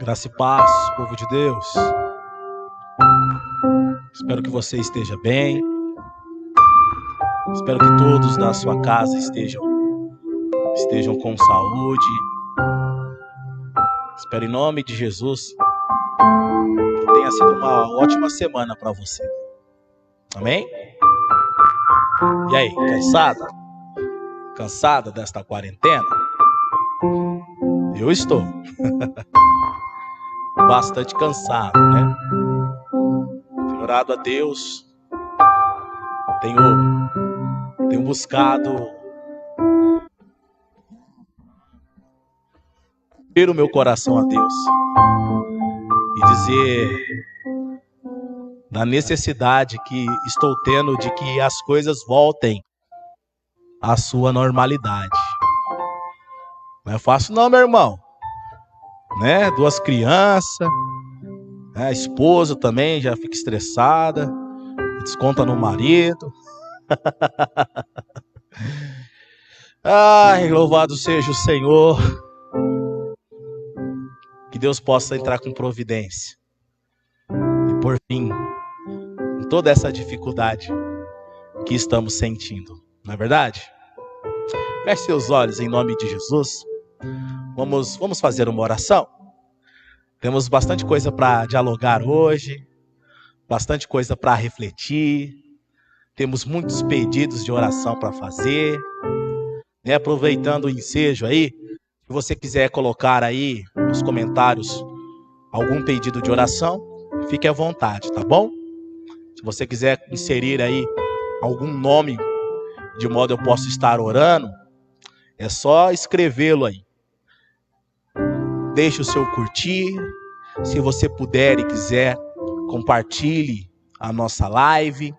Graça e paz, povo de Deus. Espero que você esteja bem. Espero que todos na sua casa estejam com saúde. Espero em nome de Jesus que tenha sido uma ótima semana para você. Amém? E aí, cansada? Cansada desta quarentena? Eu estou. Bastante cansado, né? Tenho orado a Deus. Tenho buscado abrir o meu coração a Deus e dizer da necessidade que estou tendo de que as coisas voltem à sua normalidade. Não é fácil não, meu irmão, né? 2 crianças, né? A esposa também já fica estressada, desconta no marido. Ai, louvado seja o Senhor. Que Deus possa entrar com providência e por fim em toda essa dificuldade que estamos sentindo, não é verdade? Feche seus olhos em nome de Jesus. Vamos fazer uma oração. Temos bastante coisa para dialogar hoje, bastante coisa para refletir. Temos muitos pedidos de oração para fazer. E aproveitando o ensejo aí, se você quiser colocar aí nos comentários algum pedido de oração, fique à vontade, tá bom? Se você quiser inserir aí algum nome de modo eu possa estar orando, é só escrevê-lo aí. Deixe o seu curtir. Se você puder e quiser, compartilhe a nossa live.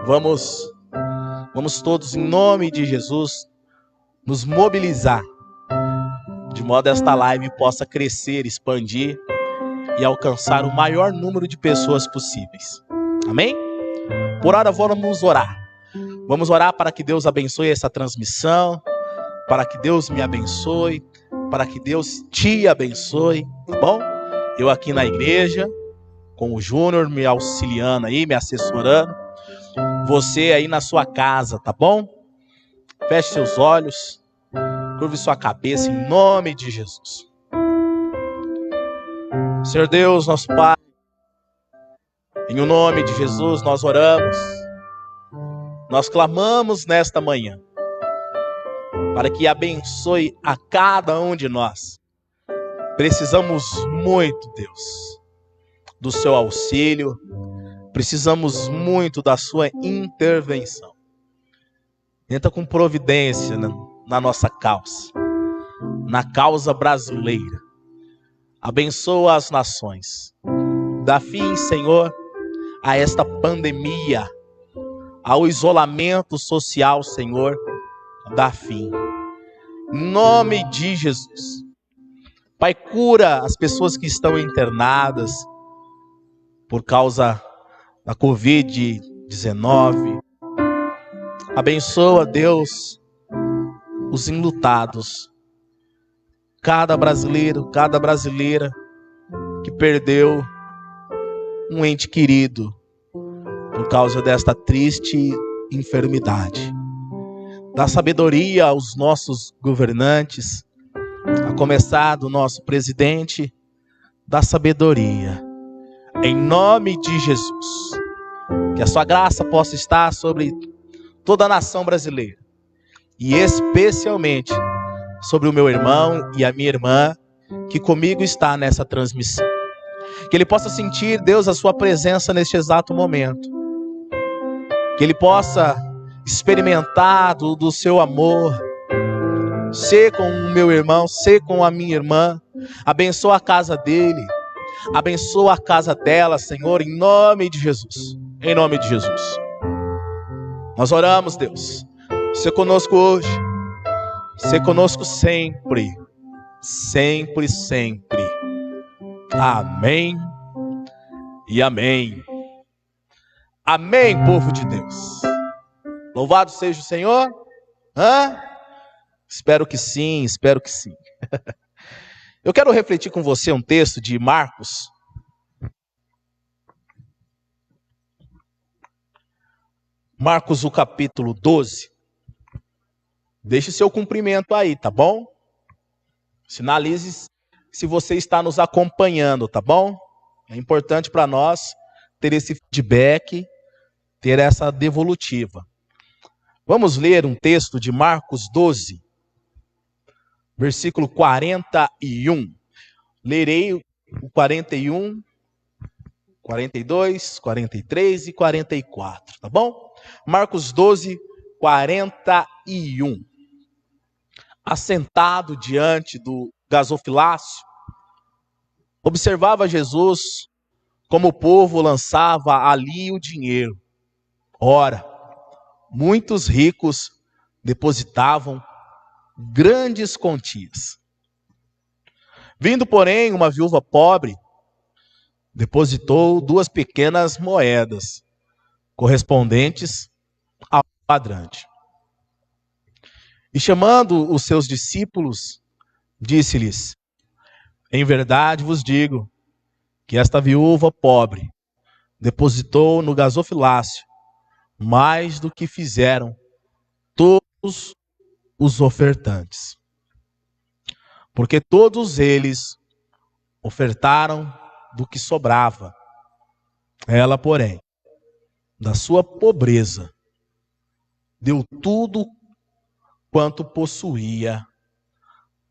Vamos todos, em nome de Jesus, nos mobilizar, de modo que esta live possa crescer, expandir e alcançar o maior número de pessoas possíveis. Amém? Por hora, vamos orar. Vamos orar para que Deus abençoe essa transmissão, para que Deus me abençoe, para que Deus te abençoe, tá bom? Eu aqui na igreja, com o Júnior me auxiliando aí, me assessorando. Você aí na sua casa, tá bom? Feche seus olhos, curve sua cabeça em nome de Jesus. Senhor Deus, nosso Pai, em o nome de Jesus nós oramos, nós clamamos nesta manhã, para que abençoe a cada um de nós. Precisamos muito, Deus, do seu auxílio, precisamos muito da sua intervenção. Entra com providência na nossa causa, na causa brasileira. Abençoa as nações. Dá fim, Senhor, a esta pandemia, ao isolamento social, Senhor. Dá fim. Em nome de Jesus. Pai, cura as pessoas que estão internadas por causa da Covid-19. Abençoa, Deus, os enlutados. Cada brasileiro, cada brasileira que perdeu um ente querido por causa desta triste enfermidade. Dá sabedoria aos nossos governantes, a começar do nosso presidente. Dá sabedoria. Em nome de Jesus. Que a sua graça possa estar sobre toda a nação brasileira. E especialmente sobre o meu irmão e a minha irmã, que comigo está nessa transmissão. Que ele possa sentir, Deus, a sua presença neste exato momento. Que ele possa experimentar do seu amor. Ser com o meu irmão, ser com a minha irmã. Abençoa a casa dele. Abençoa a casa dela, Senhor, em nome de Jesus. Em nome de Jesus. Nós oramos, Deus. Ser conosco hoje. Ser conosco sempre. Sempre, sempre. Amém e amém. Amém, povo de Deus. Louvado seja o Senhor. Espero que sim, espero que sim. Eu quero refletir com você um texto de Marcos. Marcos, o capítulo 12. Deixe seu cumprimento aí, tá bom? Sinalize se você está nos acompanhando, tá bom? É importante para nós ter esse feedback, ter essa devolutiva. Vamos ler um texto de Marcos 12, versículo 41. Lerei o 41, 42, 43 e 44, tá bom? Marcos 12, 41. Assentado diante do gasofilácio, observava Jesus como o povo lançava ali o dinheiro. Ora, muitos ricos depositavam grandes quantias. Vindo, porém, uma viúva pobre, depositou 2 pequenas moedas, correspondentes ao quadrante. E chamando os seus discípulos, disse-lhes: em verdade vos digo que esta viúva pobre depositou no gasofilácio mais do que fizeram todos os ofertantes. Porque todos eles ofertaram do que sobrava. Ela, porém, da sua pobreza, deu tudo quanto possuía,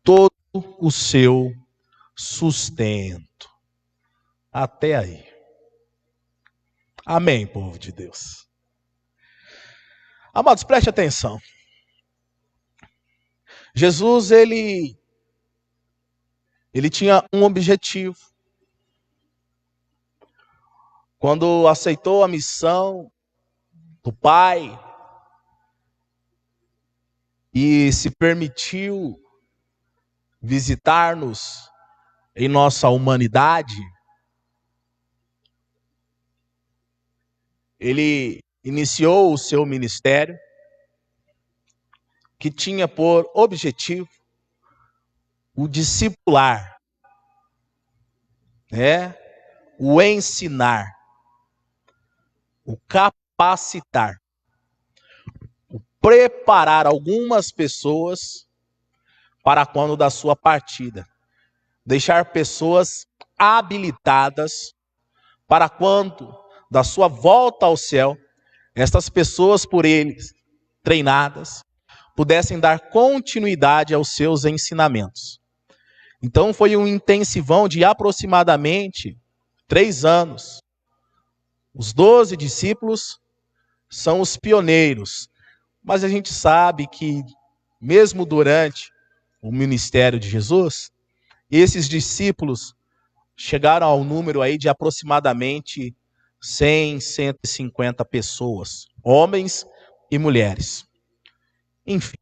todo o seu sustento. Até aí. Amém, povo de Deus. Amados, preste atenção. Jesus, ele tinha um objetivo. Quando aceitou a missão do Pai e se permitiu visitar-nos em nossa humanidade, ele iniciou o seu ministério, que tinha por objetivo o discipular, o ensinar, o capacitar, o preparar algumas pessoas para quando da sua partida, deixar pessoas habilitadas para quando da sua volta ao céu, estas pessoas por eles treinadas pudessem dar continuidade aos seus ensinamentos. Então foi um intensivão de aproximadamente 3 anos. Os 12 discípulos são os pioneiros, mas a gente sabe que mesmo durante o ministério de Jesus, esses discípulos chegaram ao número aí de aproximadamente 100, 150 pessoas, homens e mulheres. Enfim,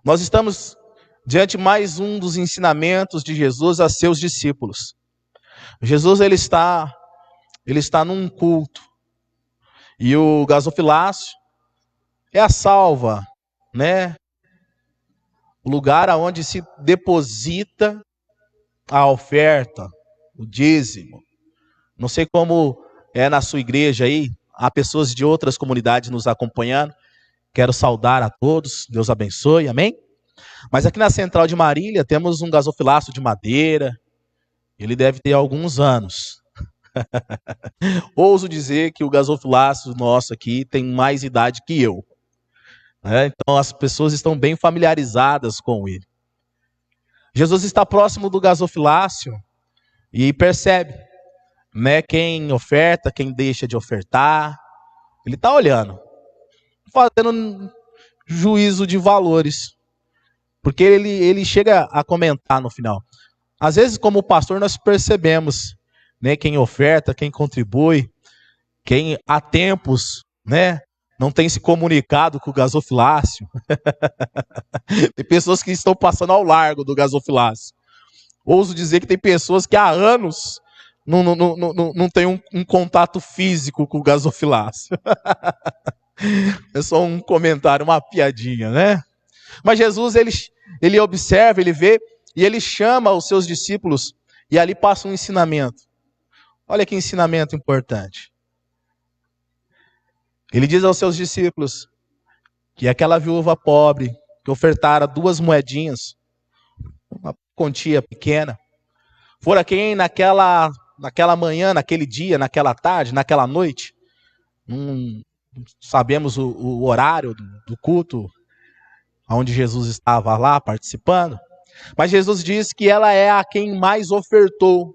nós estamos diante de mais um dos ensinamentos de Jesus a seus discípulos. Jesus ele está num culto e o gasofilácio é a salva, o lugar aonde se deposita a oferta, o dízimo. Não sei como é na sua igreja aí, há pessoas de outras comunidades nos acompanhando. Quero saudar a todos, Deus abençoe, amém? Mas aqui na Central de Marília temos um gasofilácio de madeira, ele deve ter alguns anos. Ouso dizer que o gasofilácio nosso aqui tem mais idade que eu. Então as pessoas estão bem familiarizadas com ele. Jesus está próximo do gasofilácio e percebe, quem oferta, quem deixa de ofertar. Ele está olhando, fazendo juízo de valores. Porque ele chega a comentar no final. Às vezes, como pastor, nós percebemos, quem oferta, quem contribui, quem há tempos, não tem se comunicado com o gasofilácio. Tem pessoas que estão passando ao largo do gasofilácio. Ouso dizer que tem pessoas que há anos não tem um contato físico com o gasofilácio. É só um comentário, uma piadinha, Mas Jesus, ele observa, ele vê E ele chama os seus discípulos e ali passa um ensinamento. Olha que ensinamento importante. Ele diz aos seus discípulos que aquela viúva pobre que ofertara 2 moedinhas, uma quantia pequena, fora quem naquela manhã, naquele dia, naquela tarde, naquela noite, não sabemos o horário do culto, onde Jesus estava lá participando, mas Jesus diz que ela é a quem mais ofertou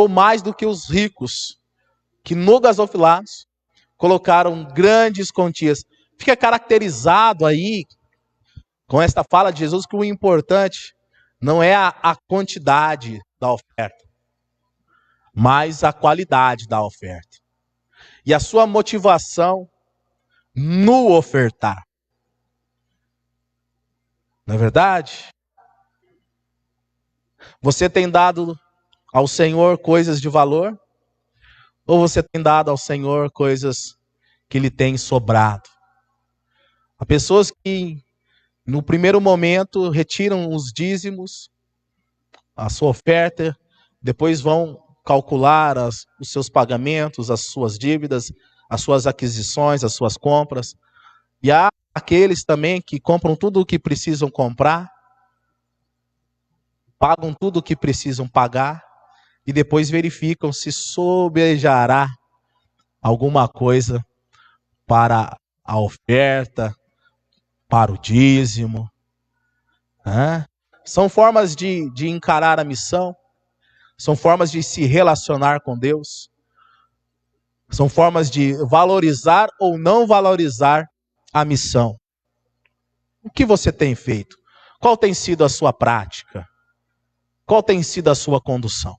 mais do que os ricos, que no gasofilaço colocaram grandes quantias. Fica caracterizado aí, com esta fala de Jesus, que o importante não é a quantidade da oferta, mas a qualidade da oferta. E a sua motivação no ofertar. Não é verdade? Você tem dado ao Senhor coisas de valor? Ou você tem dado ao Senhor coisas que lhe têm sobrado? Há pessoas que, no primeiro momento, retiram os dízimos, a sua oferta, depois vão calcular os seus pagamentos, as suas dívidas, as suas aquisições, as suas compras. E há aqueles também que compram tudo o que precisam comprar, pagam tudo o que precisam pagar, e depois verificam se sobrejará alguma coisa para a oferta, para o dízimo. São formas de encarar a missão, são formas de se relacionar com Deus, são formas de valorizar ou não valorizar a missão. O que você tem feito? Qual tem sido a sua prática? Qual tem sido a sua condução?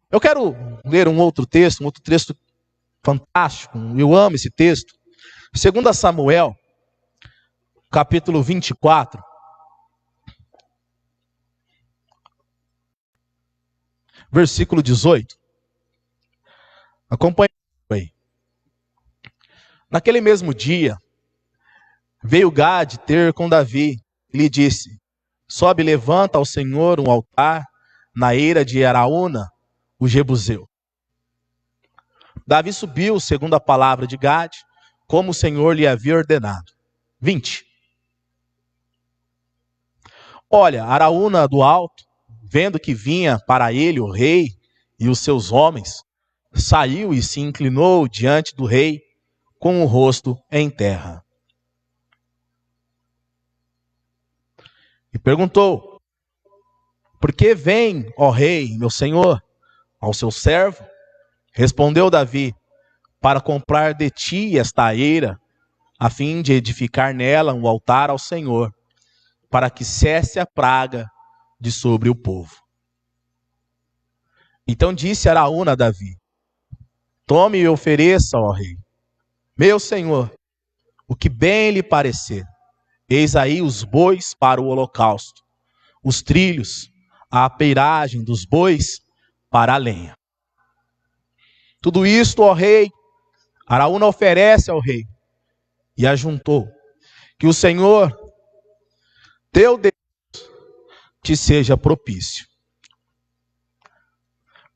Eu quero ler um outro texto fantástico, eu amo esse texto. 2 Samuel, capítulo 24. Versículo 18. Acompanhe aí. Naquele mesmo dia, veio Gade ter com Davi e lhe disse: sobe e levanta ao Senhor um altar na eira de Araúna, o Jebuseu. Davi subiu, segundo a palavra de Gade, como o Senhor lhe havia ordenado. 20. Olha, Araúna do alto, vendo que vinha para ele o rei e os seus homens, saiu e se inclinou diante do rei com o rosto em terra. E perguntou: por que vem, ó rei, meu senhor, ao seu servo? Respondeu Davi: para comprar de ti esta eira, a fim de edificar nela um altar ao Senhor, para que cesse a praga de sobre o povo. Então disse Araúna a Davi: tome e ofereça, ó rei, meu senhor, o que bem lhe parecer. Eis aí os bois para o holocausto, os trilhos, a peiragem dos bois para a lenha. Tudo isto, ó rei, Araúna oferece ao rei. E ajuntou: que o Senhor, teu Deus, te seja propício.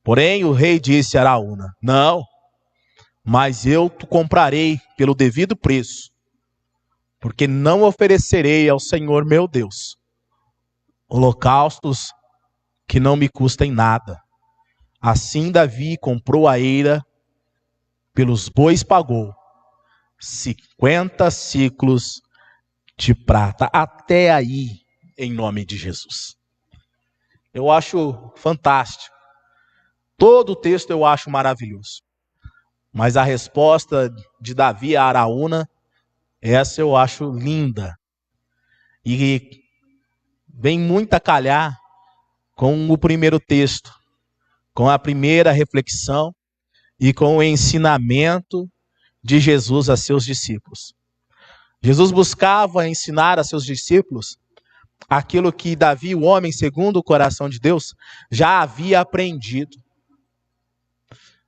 Porém o rei disse a Araúna: não, mas eu te comprarei pelo devido preço, porque não oferecerei ao Senhor meu Deus holocaustos que não me custem nada. Assim Davi comprou a eira, pelos bois pagou 50 siclos de prata. Até aí, em nome de Jesus. Eu acho fantástico. Todo o texto eu acho maravilhoso. Mas a resposta de Davi a Araúna, essa eu acho linda. E vem muito a calhar com o primeiro texto, com a primeira reflexão e com o ensinamento de Jesus a seus discípulos. Jesus buscava ensinar a seus discípulos aquilo que Davi, o homem segundo o coração de Deus, já havia aprendido.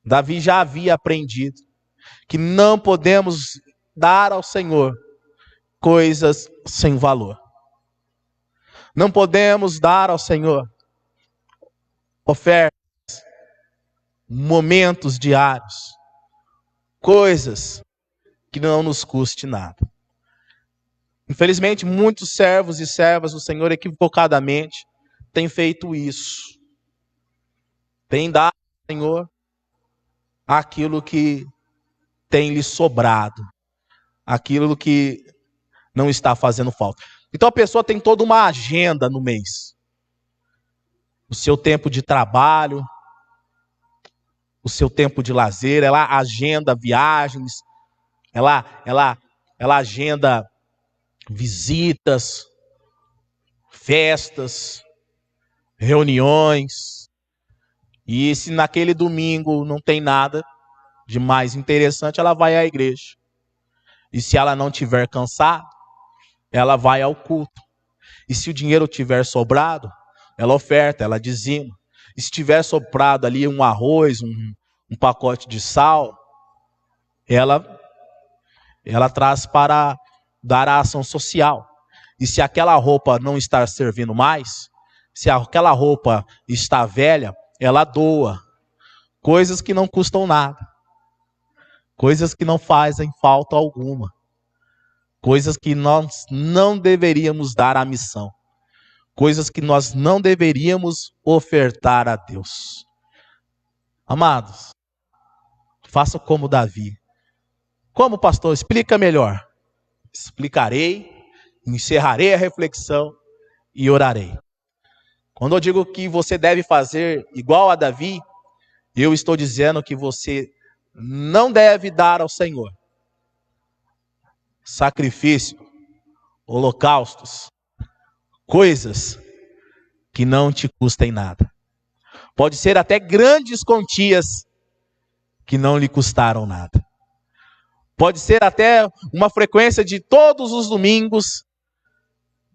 Davi já havia aprendido que não podemos dar ao Senhor coisas sem valor. Não podemos dar ao Senhor ofertas, momentos diários, coisas que não nos custe nada. Infelizmente, muitos servos e servas do Senhor equivocadamente têm feito isso. Têm dado ao Senhor aquilo que tem lhe sobrado, aquilo que não está fazendo falta. Então a pessoa tem toda uma agenda no mês. O seu tempo de trabalho, o seu tempo de lazer, ela agenda viagens, ela agenda visitas, festas, reuniões. E se naquele domingo não tem nada de mais interessante, ela vai à igreja. E se ela não tiver cansada, ela vai ao culto. E se o dinheiro tiver sobrado, ela oferta, ela dizima. E se tiver sobrado ali um arroz, um pacote de sal, ela traz para dar a ação social. E se aquela roupa não está servindo mais, se aquela roupa está velha, ela doa. Coisas que não custam nada. Coisas que não fazem falta alguma. Coisas que nós não deveríamos dar à missão. Coisas que nós não deveríamos ofertar a Deus. Amados, faça como Davi. Como, pastor? Explica melhor. Explicarei, encerrarei a reflexão e orarei. Quando eu digo que você deve fazer igual a Davi, eu estou dizendo que você não deve dar ao Senhor sacrifício, holocaustos, coisas que não te custem nada. Pode ser até grandes quantias que não lhe custaram nada. Pode ser até uma frequência de todos os domingos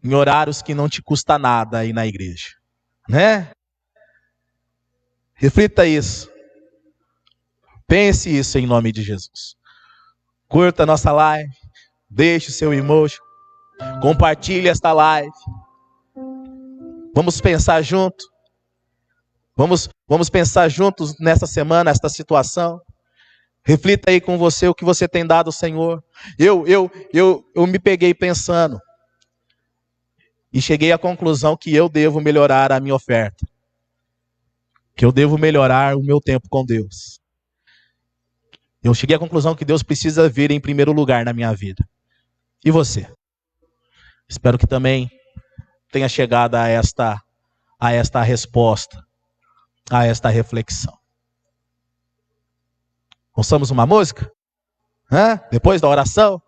em horários que não te custa nada aí na igreja, né? Reflita isso. Pense isso em nome de Jesus. Curta a nossa live, deixe o seu emoji, compartilhe esta live. Vamos pensar junto. Vamos pensar juntos nessa semana, esta situação. Reflita aí com você o que você tem dado ao Senhor. Eu me peguei pensando e cheguei à conclusão que eu devo melhorar a minha oferta. Que eu devo melhorar o meu tempo com Deus. Eu cheguei à conclusão que Deus precisa vir em primeiro lugar na minha vida. E você? Espero que também tenha chegado a esta resposta, a esta reflexão. Ouçamos uma música? Depois da oração,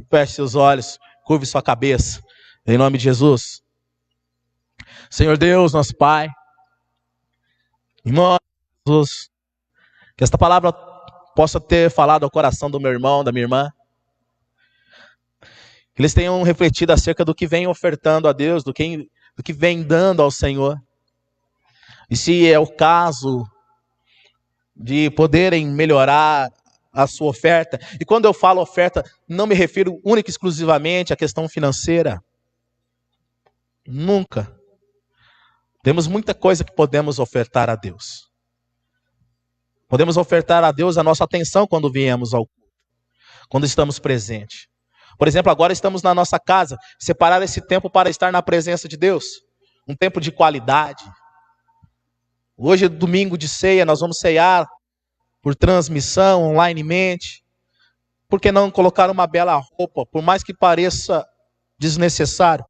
feche seus olhos, curve sua cabeça, em nome de Jesus. Senhor Deus, nosso Pai, em nome de Jesus, que esta palavra possa ter falado ao coração do meu irmão, da minha irmã, que eles tenham refletido acerca do que vem ofertando a Deus, do que vem dando ao Senhor. E se é o caso de poderem melhorar a sua oferta, e quando eu falo oferta, não me refiro única e exclusivamente à questão financeira. Nunca. Temos muita coisa que podemos ofertar a Deus. Podemos ofertar a Deus a nossa atenção quando viemos ao culto, quando estamos presentes. Por exemplo, agora estamos na nossa casa, separar esse tempo para estar na presença de Deus. Um tempo de qualidade. Hoje, domingo de ceia, nós vamos ceiar por transmissão, onlinemente. Por que não colocar uma bela roupa, por mais que pareça desnecessário,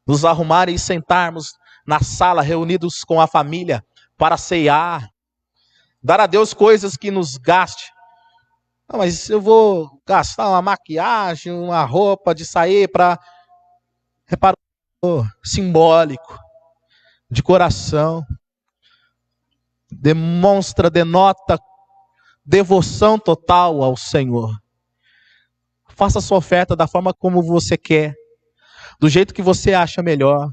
nos arrumar e sentarmos na sala, reunidos com a família, para ceiar. Dar a Deus coisas que nos gaste. Não, mas eu vou gastar uma maquiagem, uma roupa de sair para reparar simbólico, de coração. Denota devoção total ao Senhor. Faça a sua oferta da forma como você quer, do jeito que você acha melhor,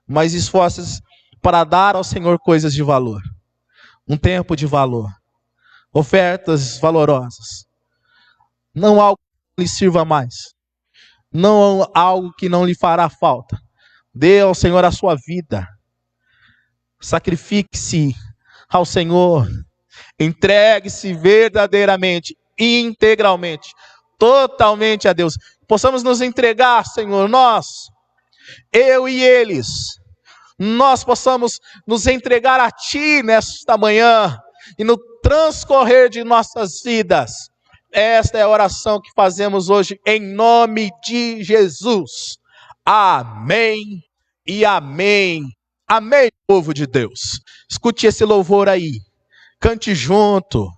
mas esforce-se para dar ao Senhor coisas de valor. Um tempo de valor. Ofertas valorosas. Não algo que lhe sirva mais. Não algo que não lhe fará falta. Dê ao Senhor a sua vida. Sacrifique-se ao Senhor. Entregue-se verdadeiramente, integralmente, totalmente a Deus. Possamos nos entregar, Senhor, nós, eu e eles, nós possamos nos entregar a Ti nesta manhã e no transcorrer de nossas vidas. Esta é a oração que fazemos hoje em nome de Jesus. Amém e amém. Amém, povo de Deus. Escute esse louvor aí. Cante junto.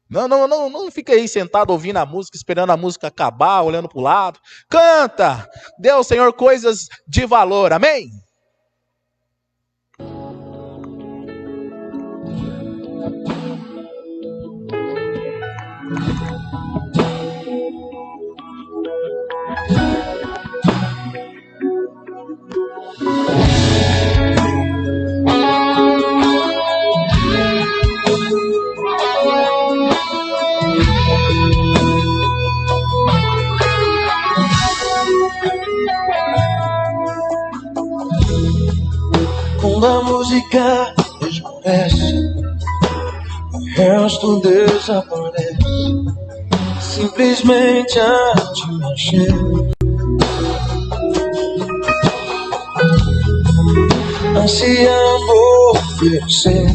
Não fica aí sentado ouvindo a música, esperando a música acabar, olhando para o lado. Canta. Dê ao Senhor coisas de valor. Amém? Quando a música esmorece, o resto desaparece. Simplesmente a te mexer. Ansiando oferecer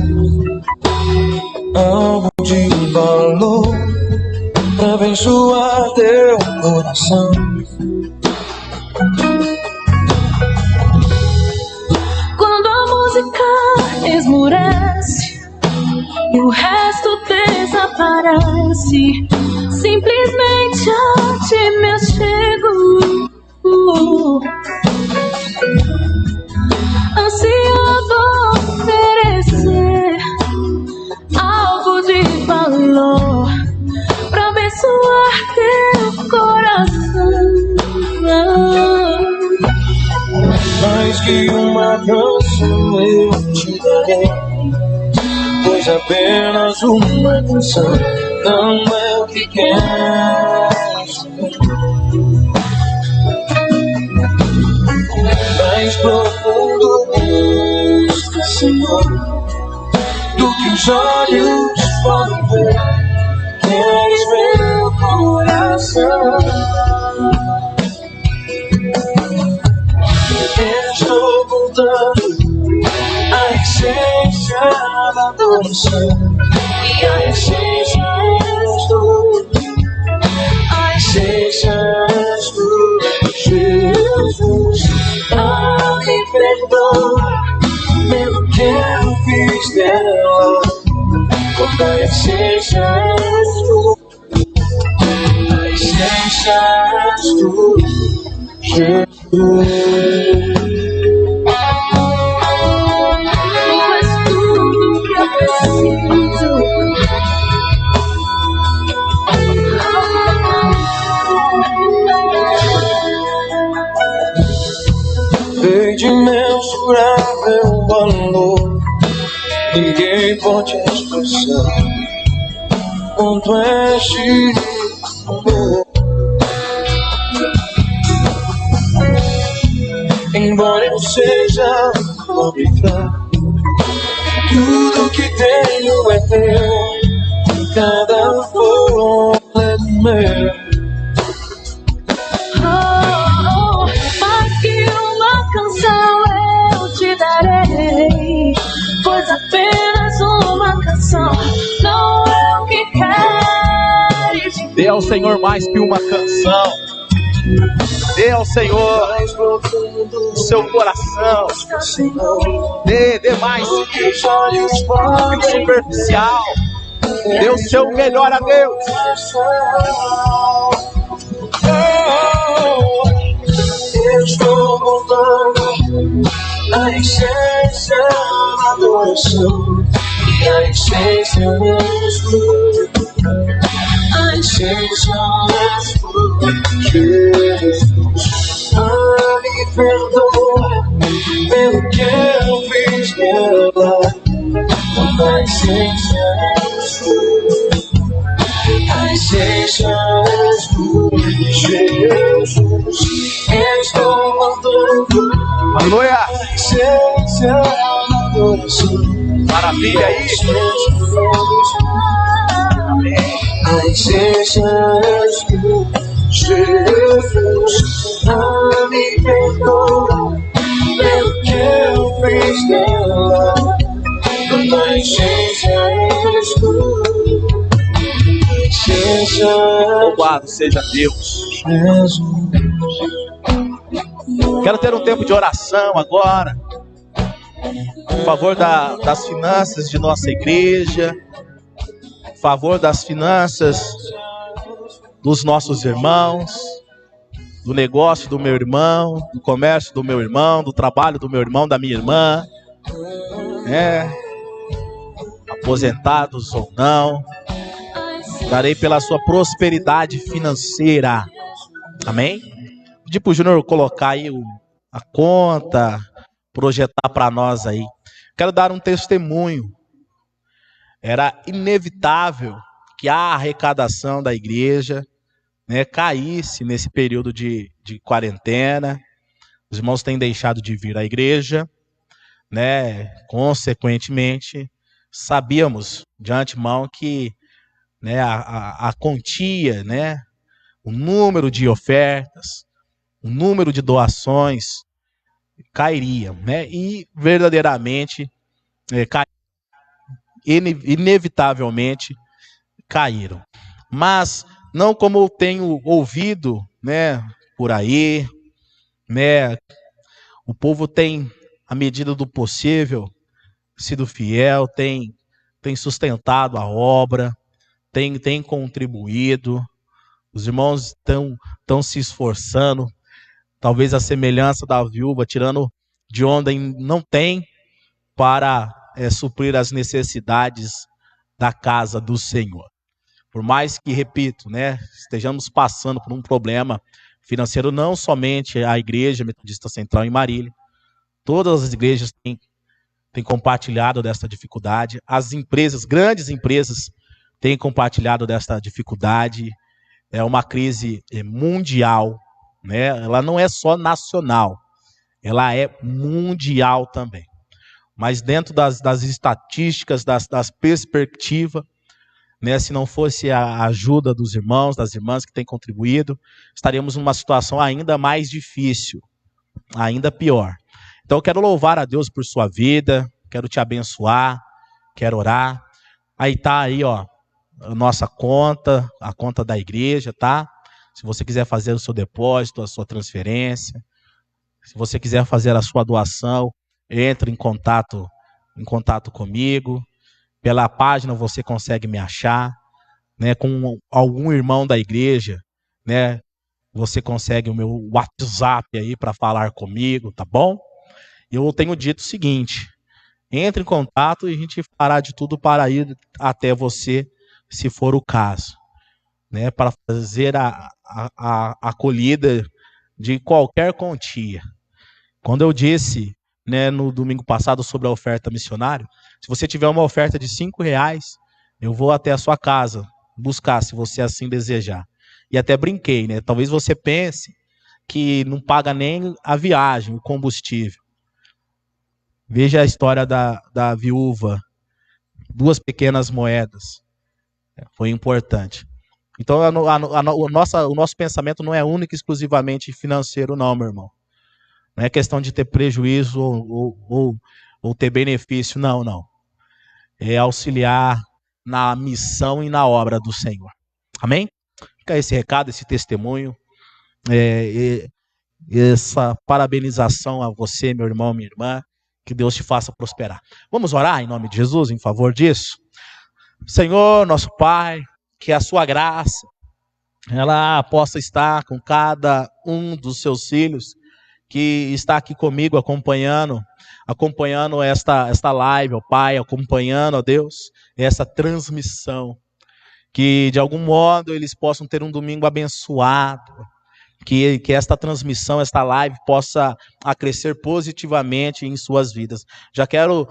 algo de valor pra abençoar teu coração. Quando a música esmorece e o resto desaparece, simplesmente a ti me achego, ansiando oferecer algo de valor pra abençoar teu coração. Mais que uma canção eu te darei, pois apenas uma canção não é o que queres saber. Mais profundo busca, Senhor, do que os olhos podem ver. Queres meu coração. Estou voltando à essência da adoração. E a essência és tu. A essência és tu, Jesus. Me perdoa pelo que eu fiz dela. Quando a essência és tu. A essência és tu, Jesus. Veio de imensurável valor, ninguém pode expressar quanto é cheio amor. Embora eu seja pobre, tudo que tenho é teu, cada flor é meu. Mais que uma canção eu te darei, pois apenas uma canção não é o que queres. Dê ao Senhor mais que uma canção. Dê ao Senhor o seu coração. Dê mais do que superficial. Dê o seu melhor a Deus. Eu estou voltando à essência da adoração. E a essência és tu. A essência és tu, Jesus. Me perdoa pelo que eu fiz dela. A essência és tu. A essência és tu, Jesus. Estou voltando. Aleluia. maravilha aí. A essência és tu, Jesus. Me perdoa pelo que eu fiz dela. A essência és tu. Louvado seja Deus. Quero ter um tempo de oração agora, em favor das finanças de nossa igreja, em favor das finanças dos nossos irmãos, do negócio do meu irmão, do comércio do meu irmão, do trabalho do meu irmão, da minha irmã, aposentados ou não. Darei pela sua prosperidade financeira. Amém? Pedir pro Júnior colocar aí a conta, projetar para nós aí. Quero dar um testemunho. Era inevitável que a arrecadação da igreja, caísse nesse período de quarentena. Os irmãos têm deixado de vir à igreja, consequentemente, sabíamos de antemão que a quantia, o número de ofertas, o número de doações cairia, e verdadeiramente inevitavelmente caíram. Mas não como eu tenho ouvido, por aí, o povo tem, à medida do possível, sido fiel, tem sustentado a obra, tem contribuído, os irmãos estão se esforçando, talvez a semelhança da viúva, tirando de onde não tem, para suprir as necessidades da casa do Senhor. Por mais que, repito, estejamos passando por um problema financeiro, não somente a Igreja Metodista Central em Marília, todas as igrejas têm compartilhado dessa dificuldade, as empresas, grandes empresas, têm compartilhado dessa dificuldade. É uma crise mundial, ela não é só nacional, ela é mundial também. Mas dentro das estatísticas, das perspectivas, se não fosse a ajuda dos irmãos, das irmãs que têm contribuído, estaríamos numa situação ainda mais difícil, ainda pior. Então eu quero louvar a Deus por sua vida, quero te abençoar, quero orar. Aí tá aí, ó, a nossa conta, a conta da igreja, tá? Se você quiser fazer o seu depósito, a sua transferência, se você quiser fazer a sua doação, entre em contato comigo. Pela página você consegue me achar, com algum irmão da igreja, você consegue o meu WhatsApp aí para falar comigo, tá bom? Eu tenho dito o seguinte: entre em contato e a gente fará de tudo para ir até você, se for o caso, para fazer a acolhida de qualquer quantia. Quando eu disse, no domingo passado sobre a oferta missionária, se você tiver uma oferta de R$5, eu vou até a sua casa buscar, se você assim desejar. E até brinquei, talvez você pense que não paga nem a viagem, o combustível. Veja a história da viúva, 2 pequenas moedas. Foi importante. Então o nosso pensamento não é único e exclusivamente financeiro, não, meu irmão. Não é questão de ter prejuízo ou ter benefício, não. É auxiliar na missão e na obra do Senhor. Amém? Fica esse recado, esse testemunho, essa parabenização a você, meu irmão, minha irmã. Que Deus te faça prosperar. Vamos orar em nome de Jesus em favor disso? Senhor, nosso Pai, que a sua graça, ela possa estar com cada um dos seus filhos que está aqui comigo acompanhando esta live, ó Pai, acompanhando, ó Deus, essa transmissão. Que de algum modo eles possam ter um domingo abençoado. Que esta transmissão, esta live possa crescer positivamente em suas vidas. Já quero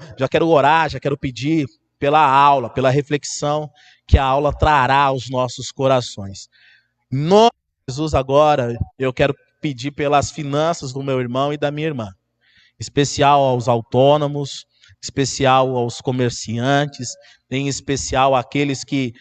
orar, já quero pedir pela aula, pela reflexão que a aula trará aos nossos corações. Em nome de Jesus agora, eu quero pedir pelas finanças do meu irmão e da minha irmã. Em especial aos autônomos, especial aos comerciantes, em especial àqueles que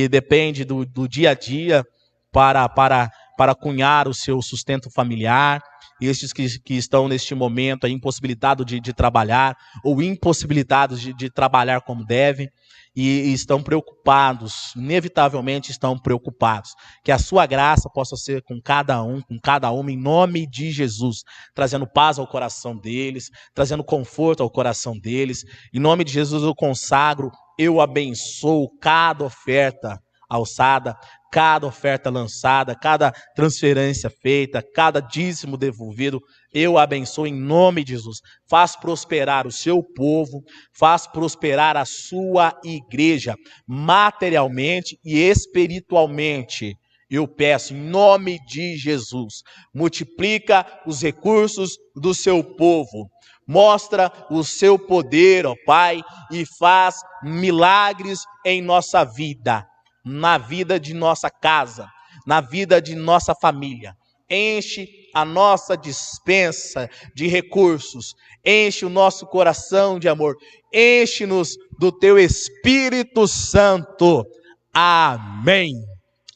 dependem do dia a dia para cunhar o seu sustento familiar, estes que estão neste momento aí, impossibilitados de trabalhar, ou impossibilitados de trabalhar como devem, e estão preocupados, inevitavelmente estão preocupados. Que a sua graça possa ser com cada uma, em nome de Jesus, trazendo paz ao coração deles, trazendo conforto ao coração deles. Em nome de Jesus eu consagro, eu abençoo cada oferta alçada, cada oferta lançada, cada transferência feita, cada dízimo devolvido, eu abençoo em nome de Jesus. Faz prosperar o seu povo, faz prosperar a sua igreja, materialmente e espiritualmente. Eu peço em nome de Jesus, multiplica os recursos do seu povo. Mostra o seu poder, ó Pai, e faz milagres em nossa vida, na vida de nossa casa, na vida de nossa família. Enche a nossa despensa de recursos, enche o nosso coração de amor, enche-nos do teu Espírito Santo. Amém,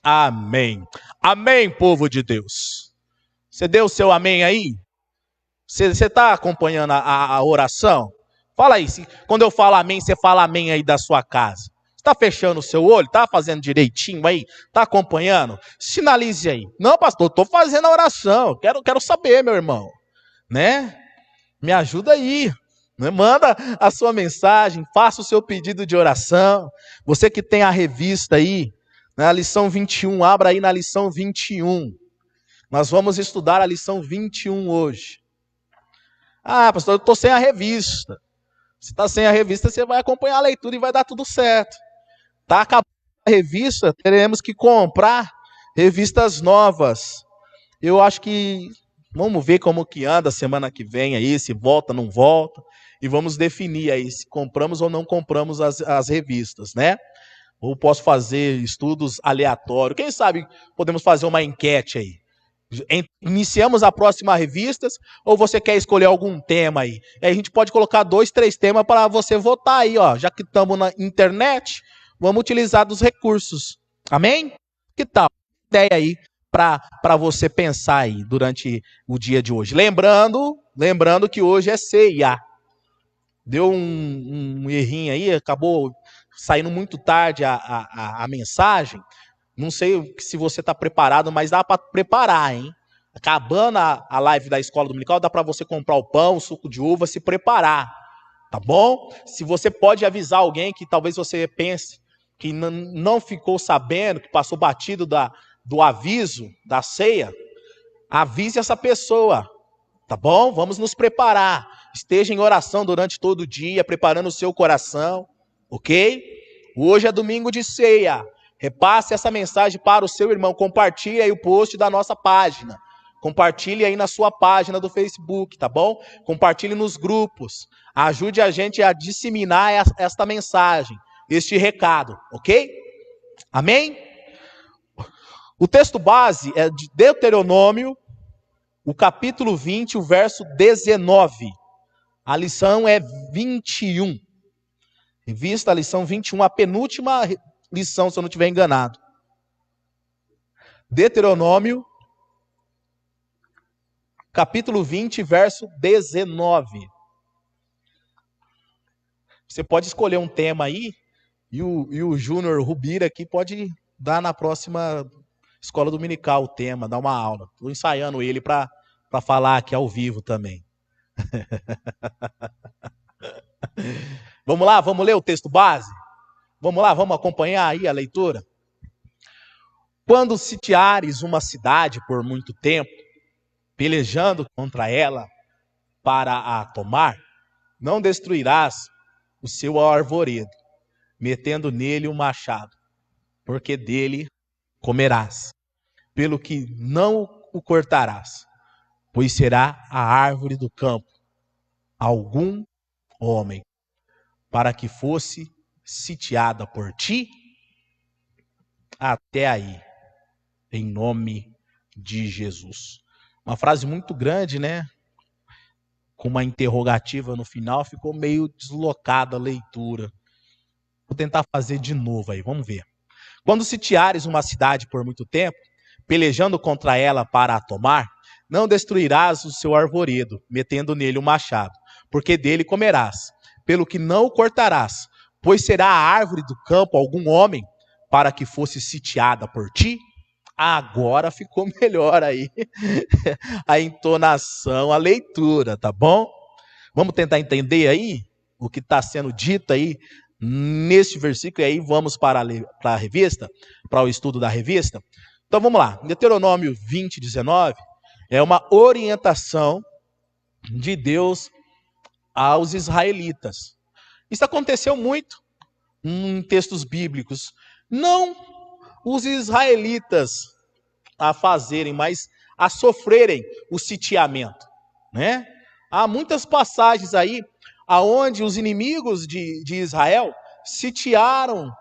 amém, amém, povo de Deus. Você deu o seu amém aí? Você está acompanhando a oração? Fala aí, quando eu falo amém, você fala amém aí da sua casa. Está fechando o seu olho? Está fazendo direitinho aí? Está acompanhando? Sinalize aí. Não, pastor, estou fazendo a oração. Quero saber, meu irmão. Né? Me ajuda aí. Né? Manda a sua mensagem, faça o seu pedido de oração. Você que tem a revista aí, na lição 21, abra aí na lição 21. Nós vamos estudar a lição 21 hoje. Ah, pastor, eu estou sem a revista. Se está sem a revista, você vai acompanhar a leitura e vai dar tudo certo. Está acabando a revista, teremos que comprar revistas novas. Eu acho que vamos ver como que anda a semana que vem aí, se volta, não volta. E vamos definir aí se compramos ou não compramos as revistas, né? Ou posso fazer estudos aleatórios. Quem sabe podemos fazer uma enquete aí. Iniciamos a próxima revista, ou você quer escolher algum tema aí? Aí a gente pode colocar 2, 3 temas para você votar aí, ó. Já que estamos na internet, vamos utilizar dos recursos. Amém? Que tal? Ideia aí para você pensar aí durante o dia de hoje. Lembrando que hoje é ceia. Deu um errinho aí, acabou saindo muito tarde a mensagem. Não sei se você está preparado, mas dá para preparar, hein? Acabando a live da Escola Dominical, dá para você comprar o pão, o suco de uva, se preparar, tá bom? Se você pode avisar alguém que talvez você pense que não ficou sabendo, que passou batido do aviso da ceia, avise essa pessoa, tá bom? Vamos nos preparar. Esteja em oração durante todo o dia, preparando o seu coração, ok? Hoje é domingo de ceia. Repasse essa mensagem para o seu irmão. Compartilhe aí o post da nossa página. Compartilhe aí na sua página do Facebook, tá bom? Compartilhe nos grupos. Ajude a gente a disseminar esta mensagem, este recado, ok? Amém? O texto base é de Deuteronômio, o capítulo 20, o verso 19. A lição é 21. Revista a lição 21, a penúltima lição, se eu não estiver enganado. Deuteronômio, capítulo 20, verso 19. Você pode escolher um tema aí, e o Júnior Rubira aqui pode dar na próxima escola dominical o tema, dar uma aula. Estou ensaiando ele para falar aqui ao vivo também. Vamos lá, vamos ler o texto base? Vamos lá, vamos acompanhar aí a leitura? Quando sitiares uma cidade por muito tempo, pelejando contra ela para a tomar, não destruirás o seu arvoredo, metendo nele um machado, porque dele comerás, pelo que não o cortarás, pois será a árvore do campo, algum homem, para que fosse sitiada por ti. Até aí, em nome de Jesus. Uma frase muito grande, né? com uma interrogativa no final, ficou meio deslocada a leitura. Vou tentar fazer de novo aí, vamos ver. Quando sitiares uma cidade por muito tempo, pelejando contra ela para a tomar, não destruirás o seu arvoredo, metendo nele o machado, porque dele comerás, pelo que não o cortarás, pois será a árvore do campo algum homem, para que fosse sitiada por ti? Agora ficou melhor aí a entonação, a leitura, tá bom? Vamos tentar entender aí o que está sendo dito aí neste versículo, e aí vamos para a revista, para o estudo da revista. Então vamos lá, Deuteronômio 20, 19, é uma orientação de Deus aos israelitas. Isso aconteceu muito em textos bíblicos. Não os israelitas a fazerem, mas a sofrerem o sitiamento, né? Há muitas passagens aí aonde os inimigos de Israel sitiaram,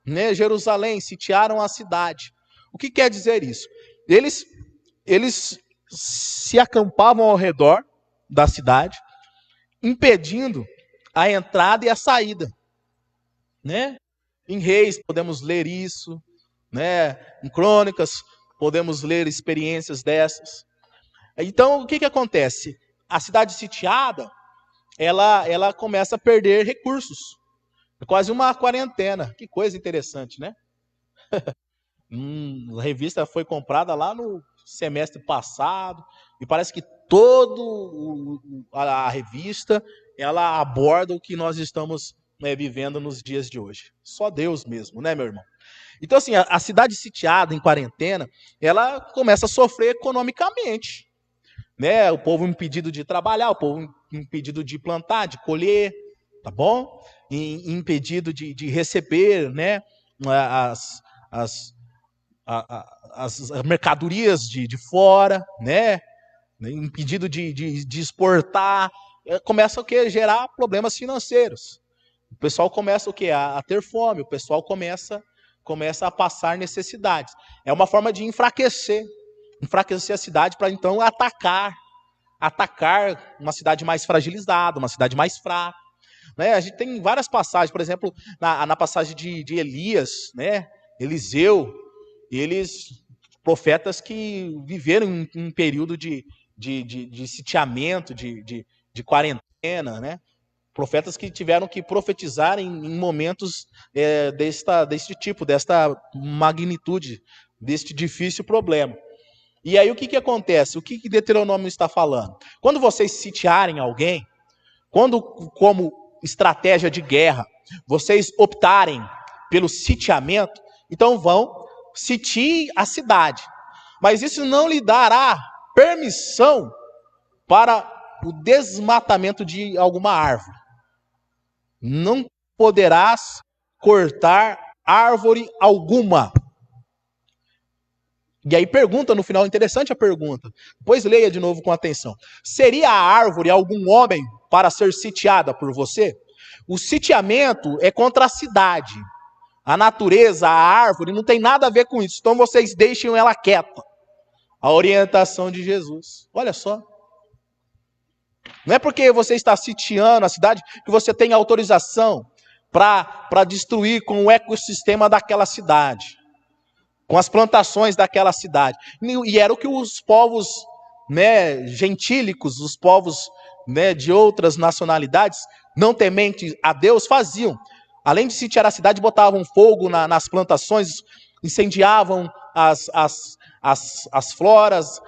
né, Jerusalém, sitiaram a cidade. O que quer dizer isso? Eles se acampavam ao redor da cidade, impedindo a entrada e a saída, né? Em Reis podemos ler isso, né? Em Crônicas podemos ler experiências dessas. Então, o que acontece? A cidade sitiada, ela começa a perder recursos. É quase uma quarentena. Que coisa interessante, né? A revista foi comprada lá no semestre passado e parece que a revista ela aborda o que nós estamos, né, vivendo nos dias de hoje. Só Deus mesmo, né, meu irmão? Então, assim, a cidade sitiada em quarentena, ela começa a sofrer economicamente, né? O povo impedido de trabalhar, o povo impedido de plantar, de colher, tá bom? Impedido de receber, né, as mercadorias de fora, né? Impedido de exportar. Começa o quê? Gerar problemas financeiros. O pessoal começa o quê? A ter fome, o pessoal começa a passar necessidades. É uma forma de enfraquecer a cidade para então atacar uma cidade mais fragilizada, uma cidade mais fraca. Né? A gente tem várias passagens, por exemplo, na passagem de Elias, né? Eliseu, profetas que viveram um período de sitiamento, de quarentena, né? Profetas que tiveram que profetizar em momentos deste tipo, desta magnitude, deste difícil problema. E aí o que acontece? O que Deuteronômio está falando? Quando vocês sitiarem alguém, quando, como estratégia de guerra, vocês optarem pelo sitiamento, então sitiem a cidade. Mas isso não lhe dará permissão para o desmatamento de alguma árvore. Não poderás cortar árvore alguma. E aí pergunta no final, interessante a pergunta, pois leia de novo com atenção. Seria a árvore algum homem para ser sitiada por você? O sitiamento é contra a cidade. A natureza, a árvore, não tem nada a ver com isso. Então vocês deixem ela quieta. A orientação de Jesus. Olha só. Não é porque você está sitiando a cidade que você tem autorização para destruir com o ecossistema daquela cidade, com as plantações daquela cidade. E era o que os povos, né, gentílicos, os povos, né, de outras nacionalidades, não tementes a Deus, faziam. Além de sitiar a cidade, botavam fogo nas plantações, incendiavam as floras,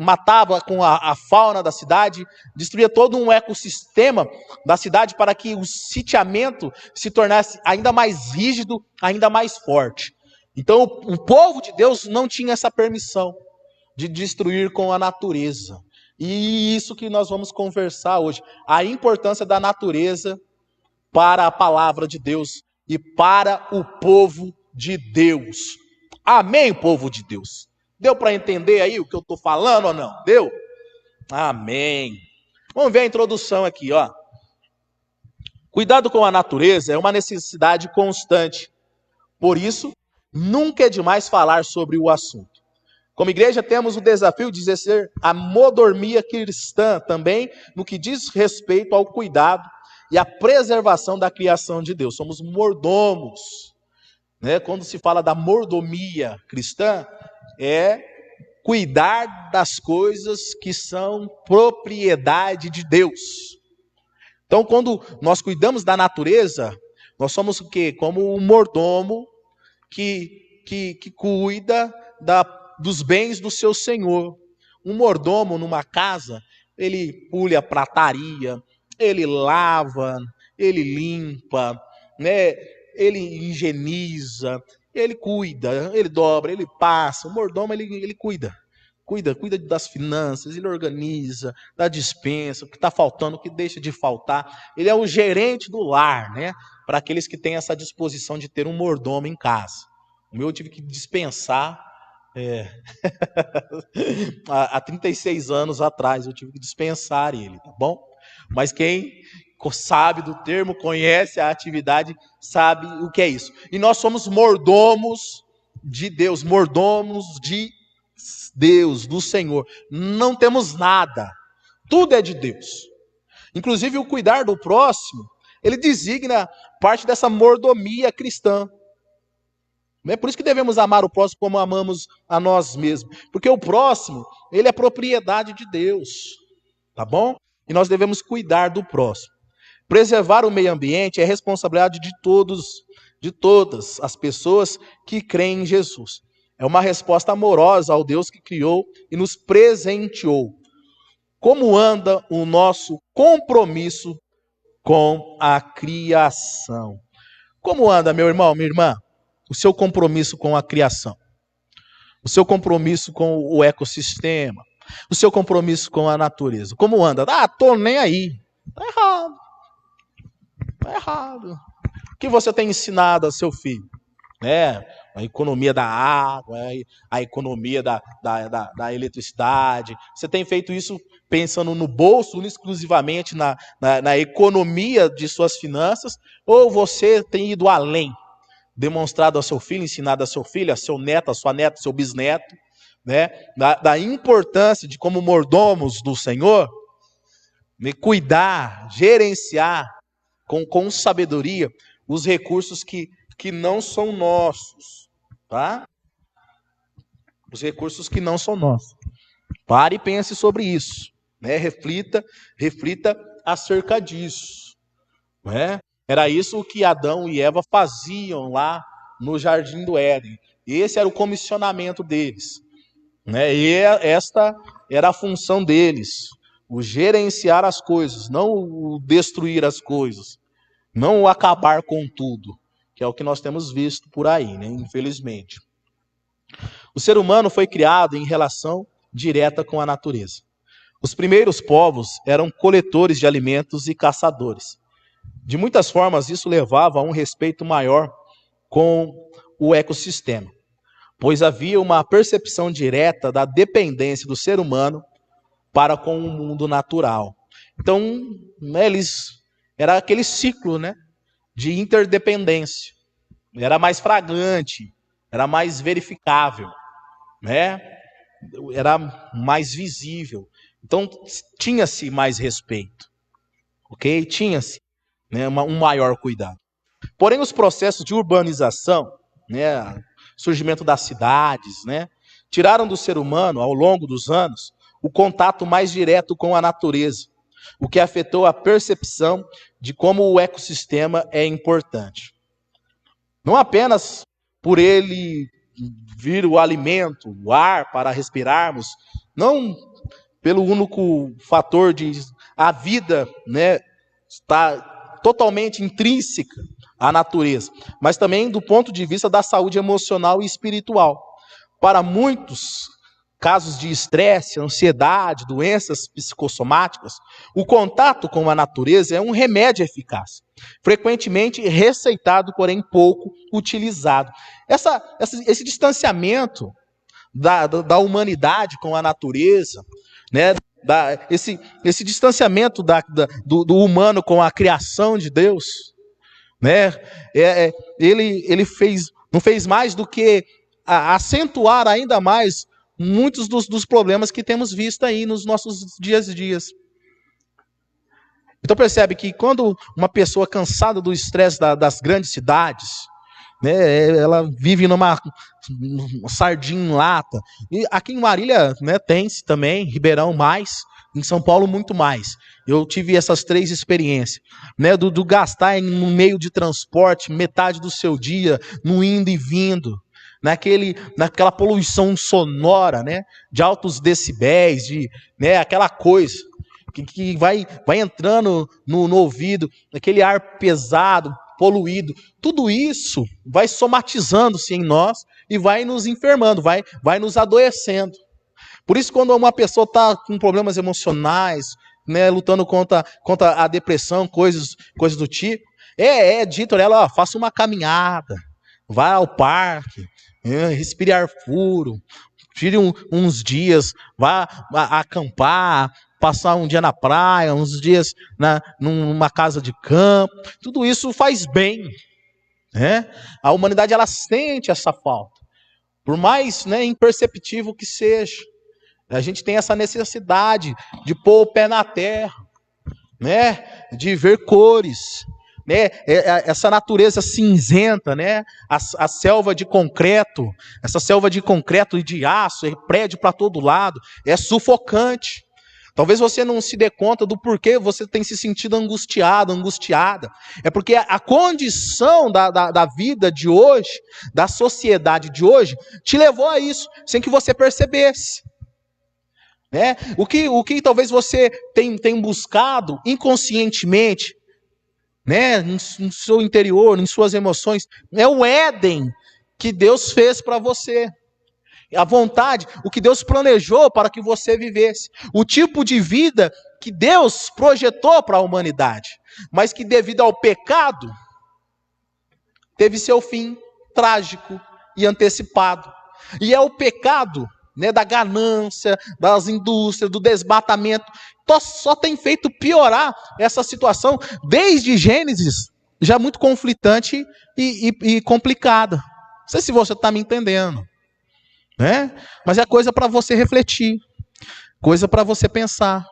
matava com a fauna da cidade, destruía todo um ecossistema da cidade para que o sitiamento se tornasse ainda mais rígido, ainda mais forte. Então o povo de Deus não tinha essa permissão de destruir com a natureza. E isso que nós vamos conversar hoje, a importância da natureza para a palavra de Deus e para o povo de Deus. Amém, povo de Deus? Deu para entender aí o que eu estou falando ou não? Deu? Amém. Vamos ver a introdução aqui, ó. Cuidado com a natureza é uma necessidade constante. Por isso, nunca é demais falar sobre o assunto. Como igreja temos o desafio de exercer a mordomia cristã também no que diz respeito ao cuidado e à preservação da criação de Deus. Somos mordomos, né? Quando se fala da mordomia cristã, é cuidar das coisas que são propriedade de Deus. Então, quando nós cuidamos da natureza, nós somos o quê? Como um mordomo que cuida dos bens do seu senhor. Um mordomo numa casa, ele pule a prataria, ele lava, ele limpa, né? Ele higieniza, ele cuida, ele dobra, ele passa. O mordomo, ele cuida das finanças, ele organiza, da despensa, o que está faltando, o que deixa de faltar. Ele é o gerente do lar, né? Para aqueles que têm essa disposição de ter um mordomo em casa. O meu eu tive que dispensar há 36 anos atrás, eu tive que dispensar ele, tá bom? Mas quem sabe do termo, conhece a atividade, sabe o que é isso. E nós somos mordomos de Deus, do Senhor. Não temos nada, tudo é de Deus. Inclusive o cuidar do próximo, ele designa parte dessa mordomia cristã. É por isso que devemos amar o próximo como amamos a nós mesmos. Porque o próximo, ele é propriedade de Deus. Tá bom? E nós devemos cuidar do próximo. Preservar o meio ambiente é responsabilidade de todas as pessoas que creem em Jesus. É uma resposta amorosa ao Deus que criou e nos presenteou. Como anda o nosso compromisso com a criação? Como anda, meu irmão, minha irmã, o seu compromisso com a criação? O seu compromisso com o ecossistema? O seu compromisso com a natureza? Como anda? Tô nem aí. Tá errado. Tá errado. O que você tem ensinado ao seu filho? A economia da água, a economia da eletricidade. Você tem feito isso pensando no bolso, exclusivamente na economia de suas finanças? Ou você tem ido além? Demonstrado ao seu filho, ensinado ao seu filho, a seu neto, a sua neta, seu bisneto, né, da importância de, como mordomos do Senhor, né, cuidar, gerenciar com sabedoria os recursos que não são nossos, tá? Os recursos que não são nossos. Pare e pense sobre isso, né? Reflita acerca disso, né? Era isso que Adão e Eva faziam lá no Jardim do Éden. Esse era o comissionamento deles, né? E esta era a função deles, o gerenciar as coisas, não o destruir as coisas, não o acabar com tudo, que é o que nós temos visto por aí, né? Infelizmente. O ser humano foi criado em relação direta com a natureza. Os primeiros povos eram coletores de alimentos e caçadores. De muitas formas, isso levava a um respeito maior com o ecossistema, pois havia uma percepção direta da dependência do ser humano para com o mundo natural. Então, né, era aquele ciclo, né, de interdependência. Era mais flagrante, era mais verificável, né? Era mais visível. Então, tinha-se mais respeito, ok? Tinha-se, né, um maior cuidado. Porém, os processos de urbanização, né, surgimento das cidades, né, tiraram do ser humano, ao longo dos anos, o contato mais direto com a natureza, o que afetou a percepção de como o ecossistema é importante. Não apenas por ele vir o alimento, o ar para respirarmos, não pelo único fator de a vida, né, está totalmente intrínseca à natureza, mas também do ponto de vista da saúde emocional e espiritual. Para muitos casos de estresse, ansiedade, doenças psicossomáticas, o contato com a natureza é um remédio eficaz, frequentemente receitado, porém pouco utilizado. Esse distanciamento da humanidade com a natureza, né, esse distanciamento do humano com a criação de Deus, né, ele não fez mais do que acentuar ainda mais muitos dos problemas que temos visto aí nos nossos dias a dias. Então percebe que quando uma pessoa cansada do estresse das grandes cidades, né, ela vive numa sardinha em lata. E aqui em Marília, né, tem-se também, Ribeirão mais, em São Paulo muito mais. Eu tive essas 3 experiências, né, do gastar no meio de transporte metade do seu dia, no indo e vindo, naquela poluição sonora, né, de altos decibéis, né, aquela coisa que vai entrando no ouvido, aquele ar pesado, poluído. Tudo isso vai somatizando-se em nós e vai nos enfermando, vai nos adoecendo. Por isso, quando uma pessoa está com problemas emocionais, né, lutando contra a depressão, coisas do tipo, é dito a ela, ó, faça uma caminhada, vá ao parque, respire ar puro, tire uns dias, vá acampar, passar um dia na praia, uns dias numa casa de campo. Tudo isso faz bem, né? A humanidade, ela sente essa falta, por mais, né, imperceptível que seja. A gente tem essa necessidade de pôr o pé na terra, né, de ver cores, né, essa natureza cinzenta, né, a selva de concreto, essa selva de concreto e de aço, prédio para todo lado, é sufocante. Talvez você não se dê conta do porquê você tem se sentido angustiado, angustiada. É porque a condição da vida de hoje, da sociedade de hoje, te levou a isso, sem que você percebesse. Né? O que talvez você tenha buscado inconscientemente, né, no seu interior, em suas emoções, é o Éden que Deus fez para você. A vontade, o que Deus planejou para que você vivesse. O tipo de vida que Deus projetou para a humanidade. Mas que devido ao pecado, teve seu fim trágico e antecipado. E é o pecado, né, da ganância, das indústrias, do desmatamento, só tem feito piorar essa situação desde Gênesis, já muito conflitante e complicada. Não sei se você está me entendendo. Né? Mas é coisa para você refletir, coisa para você pensar,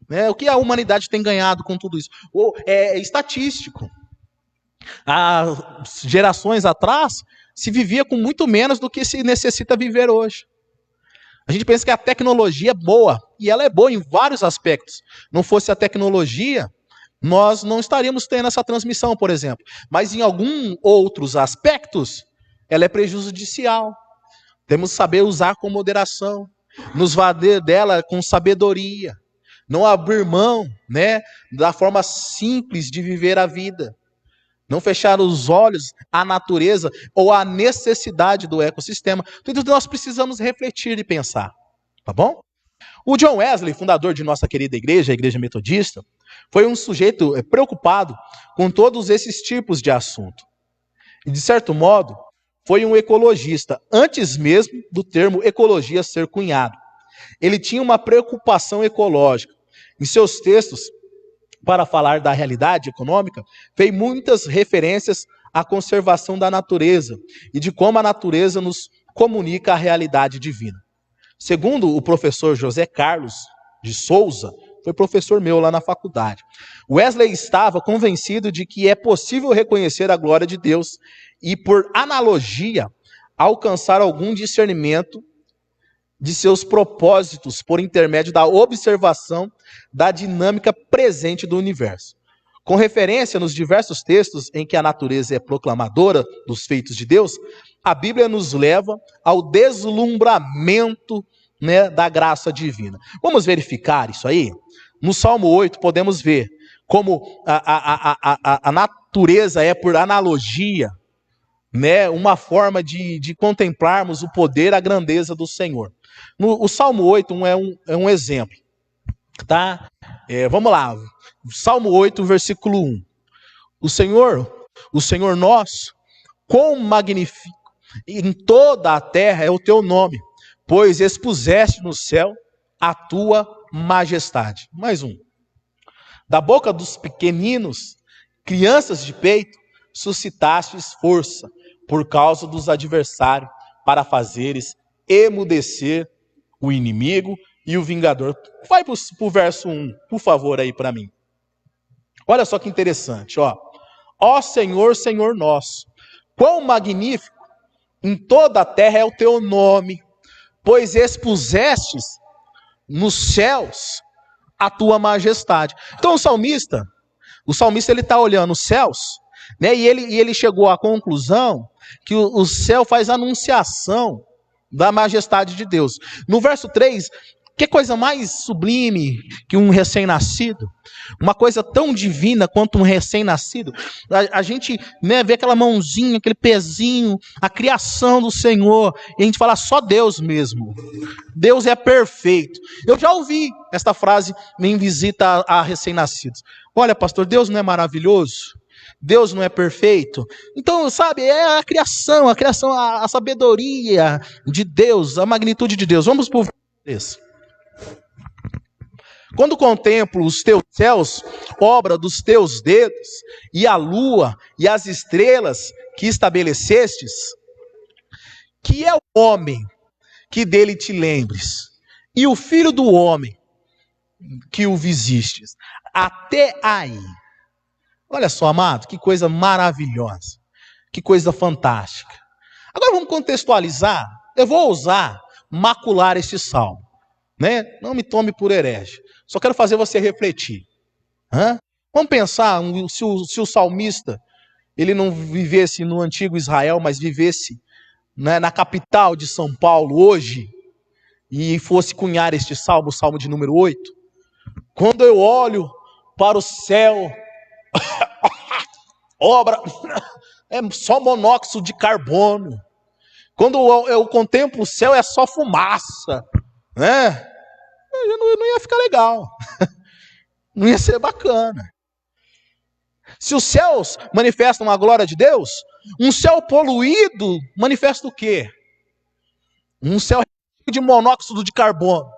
né? O que a humanidade tem ganhado com tudo isso? É estatístico. Há gerações atrás se vivia com muito menos do que se necessita viver hoje. A gente pensa que a tecnologia é boa, e ela é boa em vários aspectos. Não fosse a tecnologia, nós não estaríamos tendo essa transmissão, por exemplo. Mas em alguns outros aspectos, ela é prejudicial. Temos que saber usar com moderação, nos valer dela com sabedoria, não abrir mão, né, da forma simples de viver a vida, não fechar os olhos à natureza ou à necessidade do ecossistema. Tudo nós precisamos refletir e pensar, tá bom? O John Wesley, fundador de nossa querida igreja, a Igreja Metodista, foi um sujeito preocupado com todos esses tipos de assunto. E, de certo modo, foi um ecologista, antes mesmo do termo ecologia ser cunhado. Ele tinha uma preocupação ecológica. Em seus textos, para falar da realidade econômica, fez muitas referências à conservação da natureza e de como a natureza nos comunica a realidade divina. Segundo o professor José Carlos de Souza, foi professor meu lá na faculdade, Wesley estava convencido de que é possível reconhecer a glória de Deus e, por analogia, alcançar algum discernimento de seus propósitos por intermédio da observação da dinâmica presente do universo. Com referência nos diversos textos em que a natureza é proclamadora dos feitos de Deus, a Bíblia nos leva ao deslumbramento, né, da graça divina. Vamos verificar isso aí? No Salmo 8 podemos ver como a natureza é, por analogia, né, uma forma de contemplarmos o poder, a grandeza do Senhor. O Salmo 8 é um exemplo. Tá? Vamos lá. Salmo 8, versículo 1. O Senhor nosso, quão magnífico em toda a terra é o teu nome, pois expuseste no céu a tua majestade. Mais um. Da boca dos pequeninos, crianças de peito, suscitastes força por causa dos adversários, para fazeres emudecer o inimigo e o vingador. Vai para o verso 1, por favor, aí para mim. Olha só que interessante, ó. Ó Senhor, Senhor nosso, quão magnífico em toda a terra é o teu nome, pois expusestes nos céus a tua majestade. Então o salmista ele está olhando os céus, né, e ele chegou à conclusão que o céu faz anunciação da majestade de Deus. No verso 3, que coisa mais sublime que um recém-nascido, uma coisa tão divina quanto um recém-nascido. A gente, né, vê aquela mãozinha, aquele pezinho, a criação do Senhor, e a gente fala só Deus mesmo. Deus é perfeito. Eu já ouvi esta frase em visita a recém-nascidos. Olha, pastor, Deus não é maravilhoso? Deus não é perfeito? Então, sabe, é a criação, a sabedoria de Deus, a magnitude de Deus. Vamos por isso. Quando contemplo os teus céus, obra dos teus dedos, e a lua e as estrelas que estabelecestes, que é o homem que dele te lembres, e o filho do homem que o visistes. Até aí. Olha só, amado, que coisa maravilhosa, que coisa fantástica. Agora vamos contextualizar. Eu vou ousar macular este salmo, né? Não me tome por herege. Só quero fazer você refletir. Vamos pensar, se o salmista ele não vivesse no antigo Israel, mas vivesse, né, na capital de São Paulo hoje, e fosse cunhar este salmo, o salmo de número 8. Quando eu olho para o céu, obra, é só monóxido de carbono. Quando eu contemplo o céu, é só fumaça, né? Não ia ficar legal. Não ia ser bacana. Se os céus manifestam a glória de Deus, um céu poluído manifesta o quê? Um céu de monóxido de carbono.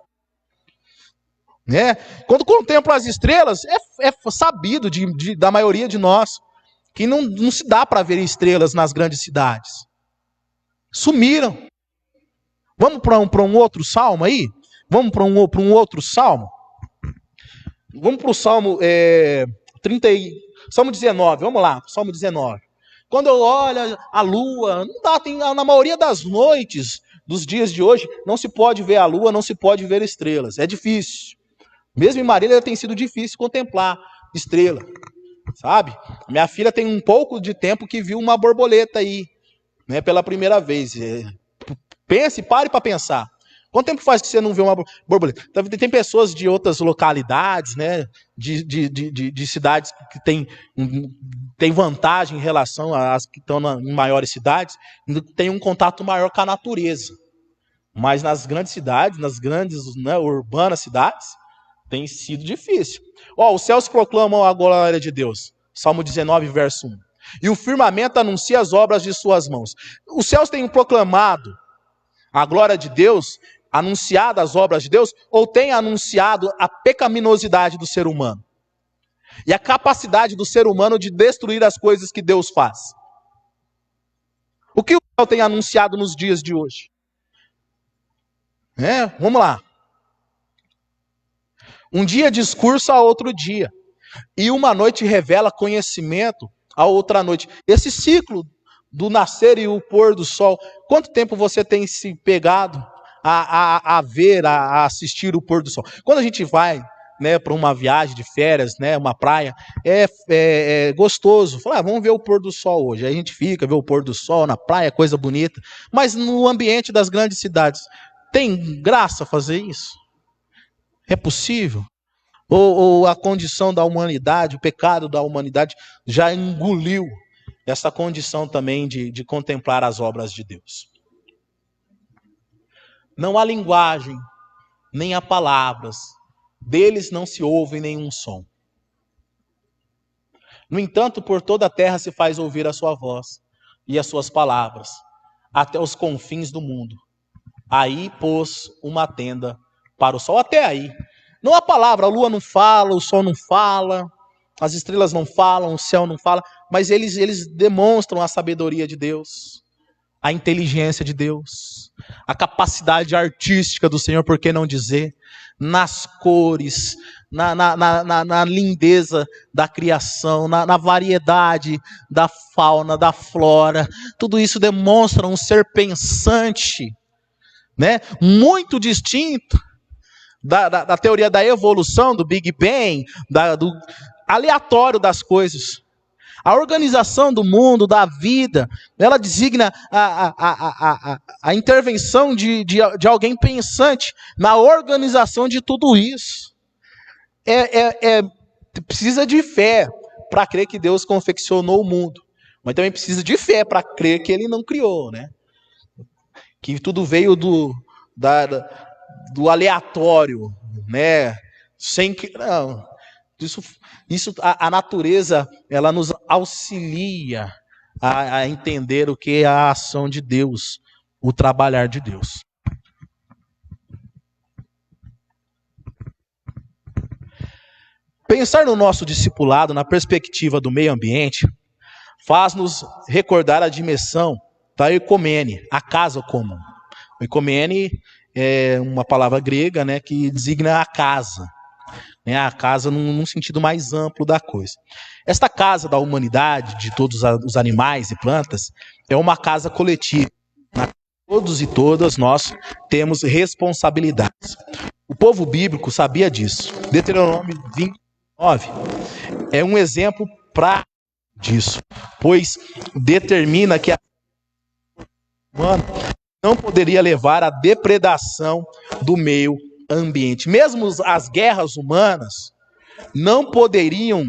Né? Quando contemplo as estrelas, é sabido da maioria de nós que não se dá para ver estrelas nas grandes cidades. Sumiram. Vamos para um outro salmo aí? Vamos para um outro salmo? Vamos para o Salmo 19, vamos lá, Salmo 19. Quando eu olho a lua, não dá, na maioria das noites dos dias de hoje, não se pode ver a lua, não se pode ver estrelas, é difícil. Mesmo em Marília tem sido difícil contemplar estrela, sabe? Minha filha tem um pouco de tempo que viu uma borboleta aí, né, pela primeira vez. Pense, pare para pensar. Quanto tempo faz que você não vê uma borboleta? Tem pessoas de outras localidades, né, de cidades que tem vantagem em relação às que estão em maiores cidades, tem um contato maior com a natureza. Mas nas grandes cidades, nas grandes, né, urbanas cidades, tem sido difícil. Os céus proclamam a glória de Deus. Salmo 19, verso 1. E o firmamento anuncia as obras de suas mãos. Os céus têm proclamado a glória de Deus, anunciado as obras de Deus, ou tem anunciado a pecaminosidade do ser humano? E a capacidade do ser humano de destruir as coisas que Deus faz? O que o céu tem anunciado nos dias de hoje? Vamos lá. Um dia discursa a outro dia, e uma noite revela conhecimento a outra noite. Esse ciclo do nascer e o pôr do sol, quanto tempo você tem se pegado a ver, a assistir o pôr do sol? Quando a gente vai, né, para uma viagem de férias, né, uma praia, é gostoso. Fala, vamos ver o pôr do sol hoje. Aí a gente fica, vê o pôr do sol na praia, coisa bonita. Mas no ambiente das grandes cidades, tem graça fazer isso? É possível? Ou a condição da humanidade, o pecado da humanidade já engoliu essa condição também de contemplar as obras de Deus? Não há linguagem, nem há palavras, deles não se ouve nenhum som. No entanto, por toda a terra se faz ouvir a sua voz e as suas palavras, até os confins do mundo. Aí pôs uma tenda para o sol. Até aí. Não há palavra, a lua não fala, o sol não fala, as estrelas não falam, o céu não fala, mas eles demonstram a sabedoria de Deus. a inteligência de Deus, a capacidade artística do Senhor, por que não dizer? Nas cores, na lindeza da criação, na variedade da fauna, da flora. Tudo isso demonstra um ser pensante, né? Muito distinto da teoria da evolução, do Big Bang, do aleatório das coisas. A organização do mundo, da vida, ela designa a intervenção de alguém pensante na organização de tudo isso. Precisa de fé para crer que Deus confeccionou o mundo, mas também precisa de fé para crer que Ele não criou, né? Que tudo veio do aleatório, né? Sem que não. Isso a natureza, ela nos auxilia a entender o que é a ação de Deus, o trabalhar de Deus. Pensar no nosso discipulado na perspectiva do meio ambiente faz-nos recordar a dimensão da ecumene, a casa comum. O ecumene é uma palavra grega, né, que designa a casa. A casa num sentido mais amplo da coisa. Esta casa da humanidade, de todos os animais e plantas, é uma casa coletiva. Todos e todas nós temos responsabilidades. O povo bíblico sabia disso. Deuteronômio 29 é um exemplo prático disso, pois determina que a humana não poderia levar à depredação do meio ambiente. Mesmo as guerras humanas não poderiam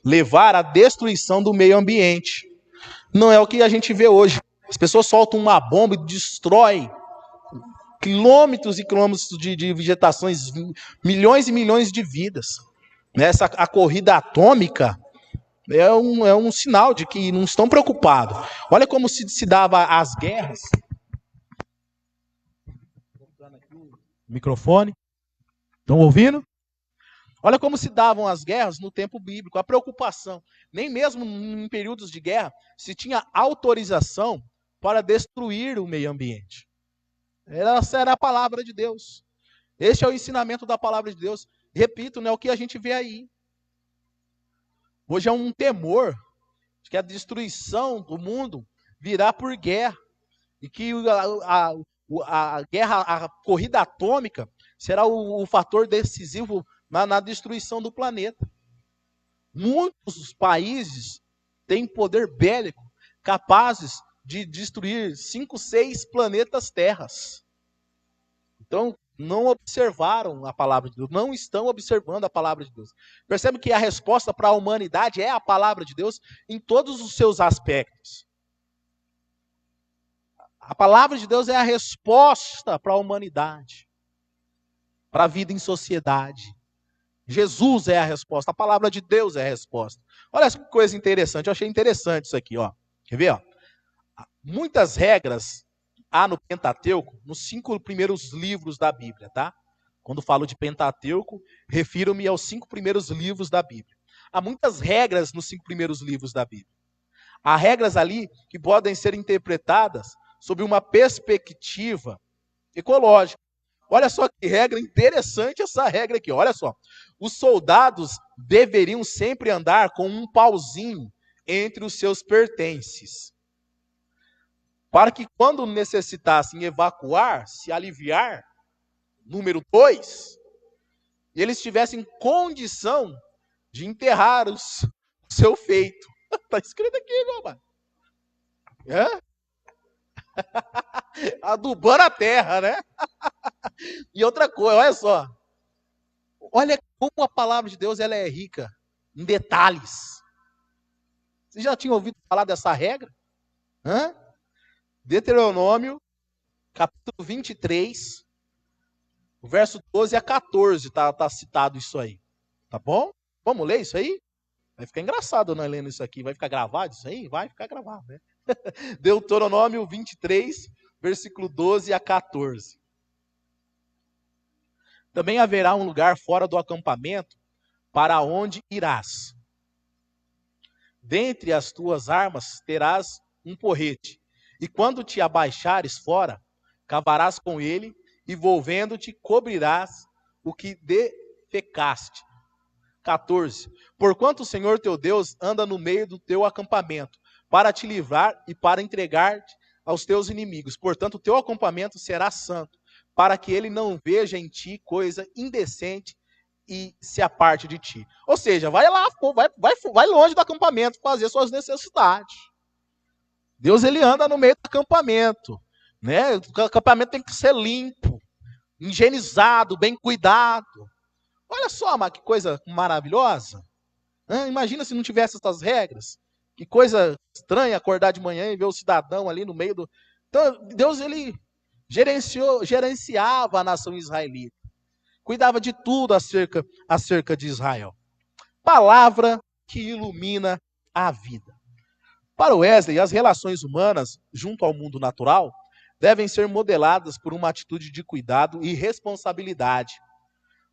levar à destruição do meio ambiente. Não é o que a gente vê hoje. As pessoas soltam uma bomba e destroem quilômetros e quilômetros de vegetações, milhões e milhões de vidas. A corrida atômica é um sinal de que não estão preocupados. Olha como se dava as guerras. Microfone. Estão ouvindo? Olha como se davam as guerras no tempo bíblico. A preocupação. Nem mesmo em períodos de guerra se tinha autorização para destruir o meio ambiente. Essa era a palavra de Deus. Este é o ensinamento da palavra de Deus. Repito, é o que a gente vê aí. Hoje é um temor de que a destruição do mundo virá por guerra. E que a guerra, a corrida atômica, será o fator decisivo na destruição do planeta. Muitos países têm poder bélico capazes de destruir 5, 6 planetas terras. Então, não observaram a palavra de Deus, não estão observando a palavra de Deus. Percebe que a resposta para a humanidade é a palavra de Deus em todos os seus aspectos. A palavra de Deus é a resposta para a humanidade, para a vida em sociedade. Jesus é a resposta, a palavra de Deus é a resposta. Olha essa coisa interessante, eu achei interessante isso aqui, ó. Quer ver, ó? Muitas regras há no Pentateuco, nos 5 primeiros livros da Bíblia, tá? Quando falo de Pentateuco, refiro-me aos 5 primeiros livros da Bíblia. Há muitas regras nos 5 primeiros livros da Bíblia. Há regras ali que podem ser interpretadas sob uma perspectiva ecológica. Olha só que regra interessante essa regra aqui, olha só. Os soldados deveriam sempre andar com um pauzinho entre os seus pertences, para que quando necessitassem evacuar, se aliviar, número 2, eles tivessem condição de enterrar o seu feito. Está escrito aqui, meu mano. Adubando a terra, né? E outra coisa, olha só. Olha como a palavra de Deus ela é rica em detalhes. Você já tinha ouvido falar dessa regra? Deuteronômio, capítulo 23, o verso 12 a 14, tá citado isso aí. Tá bom? Vamos ler isso aí? Vai ficar engraçado nós lendo isso aqui. Vai ficar gravado isso aí? Vai ficar gravado, né? Deuteronômio 23, versículo 12 a 14. Também haverá um lugar fora do acampamento para onde irás. Dentre as tuas armas terás um porrete, E quando te abaixares fora, cavarás com ele, e volvendo-te, cobrirás o que defecaste. 14. Porquanto o Senhor teu Deus anda no meio do teu acampamento, para te livrar e para entregar-te aos teus inimigos. Portanto, o teu acampamento será santo, para que ele não veja em ti coisa indecente e se aparte de ti. Ou seja, vai lá, vai longe do acampamento fazer suas necessidades. Deus, ele anda no meio do acampamento, né? O acampamento tem que ser limpo, higienizado, bem cuidado. Olha só, mas que coisa maravilhosa. Imagina se não tivesse essas regras. Que coisa estranha acordar de manhã e ver o cidadão ali no meio do... Então, Deus, ele gerenciava a nação israelita. Cuidava de tudo acerca de Israel. Palavra que ilumina a vida. Para Wesley, as relações humanas junto ao mundo natural devem ser modeladas por uma atitude de cuidado e responsabilidade.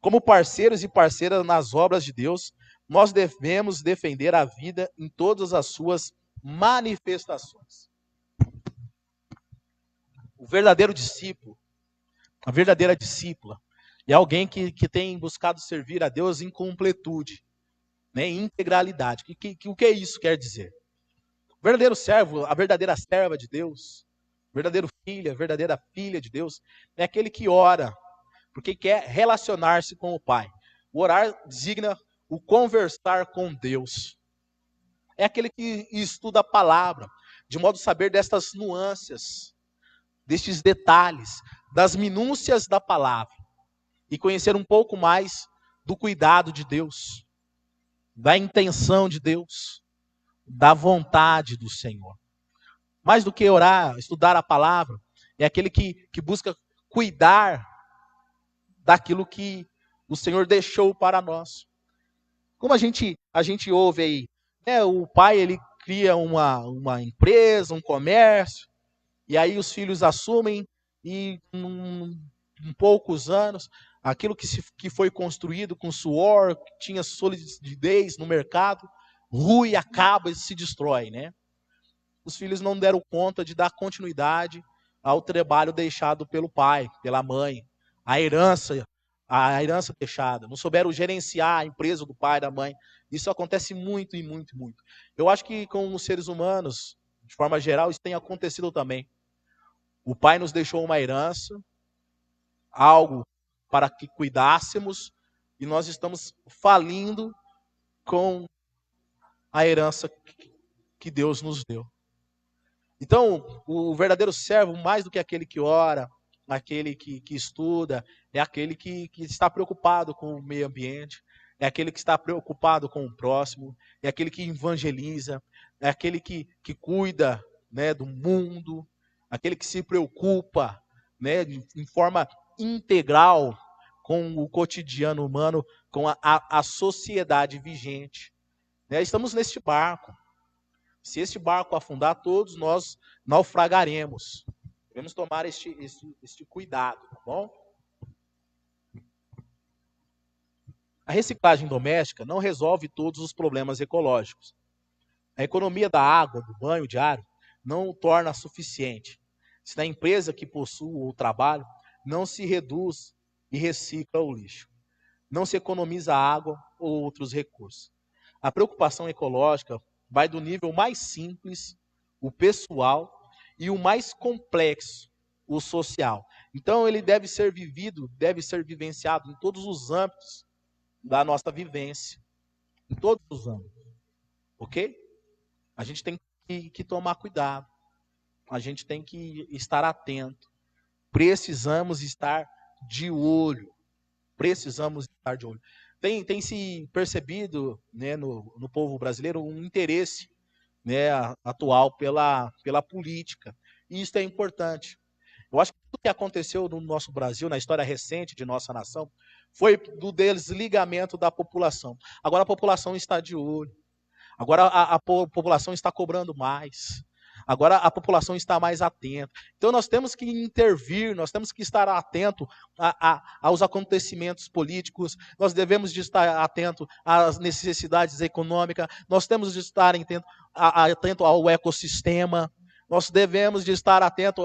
Como parceiros e parceiras nas obras de Deus, nós devemos defender a vida em todas as suas manifestações. O verdadeiro discípulo, a verdadeira discípula, é alguém que tem buscado servir a Deus em completude, né, em integralidade. O que isso quer dizer? O verdadeiro servo, a verdadeira serva de Deus, o verdadeiro filho, a verdadeira filha de Deus, é aquele que ora, porque quer relacionar-se com o Pai. O orar designa o conversar com Deus. É aquele que estuda a palavra, de modo a saber destas nuances, destes detalhes, das minúcias da palavra, e conhecer um pouco mais do cuidado de Deus, da intenção de Deus, da vontade do Senhor. Mais do que orar, estudar a palavra, é aquele que busca cuidar daquilo que o Senhor deixou para nós. Como a gente ouve aí, né, o pai, ele cria uma empresa, um comércio, e aí os filhos assumem e em poucos anos, aquilo que foi construído com suor, que tinha solidez no mercado, rui, acaba e se destrói, né? Os filhos não deram conta de dar continuidade ao trabalho deixado pelo pai, pela mãe, a herança deixada, não souberam gerenciar a empresa do pai e da mãe. Isso acontece muito e muito, muito. Eu acho que com os seres humanos, de forma geral, isso tem acontecido também. O pai nos deixou uma herança, algo para que cuidássemos, e nós estamos falindo com a herança que Deus nos deu. Então, o verdadeiro servo, mais do que aquele que ora, aquele que estuda, é aquele que está preocupado com o meio ambiente, é aquele que está preocupado com o próximo, é aquele que evangeliza, é aquele que cuida, né, do mundo, aquele que se preocupa, né, em forma integral com o cotidiano humano, com a sociedade vigente. Né? Estamos neste barco. Se este barco afundar, todos nós naufragaremos. Devemos tomar este cuidado, tá bom? A reciclagem doméstica não resolve todos os problemas ecológicos. A economia da água, do banho diário, não o torna suficiente. Se na empresa que possui o trabalho, não se reduz e recicla o lixo. Não se economiza água ou outros recursos. A preocupação ecológica vai do nível mais simples, o pessoal, e o mais complexo, o social. Então ele deve ser vivenciado em todos os âmbitos da nossa vivência. Em todos os âmbitos. Ok? A gente tem que tomar cuidado. A gente tem que estar atento. Precisamos estar de olho. Precisamos estar de olho. Tem se percebido, né, no povo brasileiro um interesse, né, atual pela política. E isso é importante. Eu acho que tudo que aconteceu no nosso Brasil, na história recente de nossa nação, foi do desligamento da população. Agora a população está de olho. Agora a população está cobrando mais. Agora a população está mais atenta. Então nós temos que intervir, nós temos que estar atento aos acontecimentos políticos, nós devemos de estar atento às necessidades econômicas, nós temos de estar atento ao ecossistema, Nós devemos de estar atentos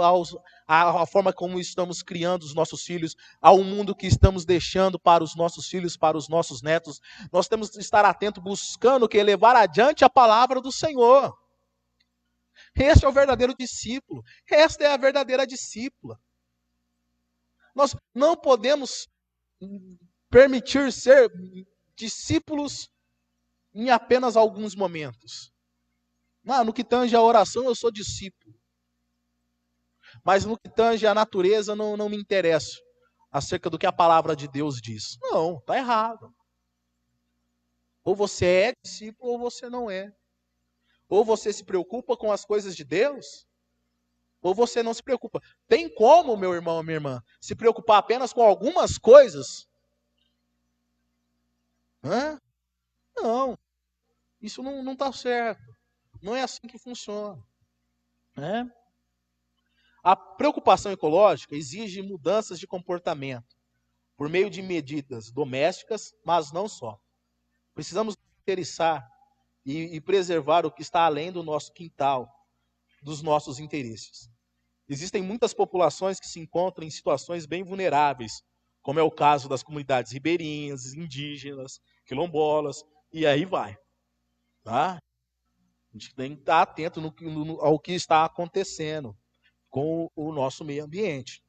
à forma como estamos criando os nossos filhos, ao mundo que estamos deixando para os nossos filhos, para os nossos netos. Nós temos que estar atentos, buscando que levar adiante a palavra do Senhor. Este é o verdadeiro discípulo. Esta é a verdadeira discípula. Nós não podemos permitir ser discípulos em apenas alguns momentos. No que tange a oração, eu sou discípulo. Mas no que tange a natureza, não me interesso acerca do que a palavra de Deus diz. Não, está errado. Ou você é discípulo ou você não é. Ou você se preocupa com as coisas de Deus, ou você não se preocupa. Tem como, meu irmão ou minha irmã, se preocupar apenas com algumas coisas? Não, isso não está certo. Não é assim que funciona. A preocupação ecológica exige mudanças de comportamento, por meio de medidas domésticas, mas não só. Precisamos interessar e preservar o que está além do nosso quintal, dos nossos interesses. Existem muitas populações que se encontram em situações bem vulneráveis, como é o caso das comunidades ribeirinhas, indígenas, quilombolas, e aí vai. Tá? A gente tem que estar atento ao que está acontecendo com o nosso meio ambiente.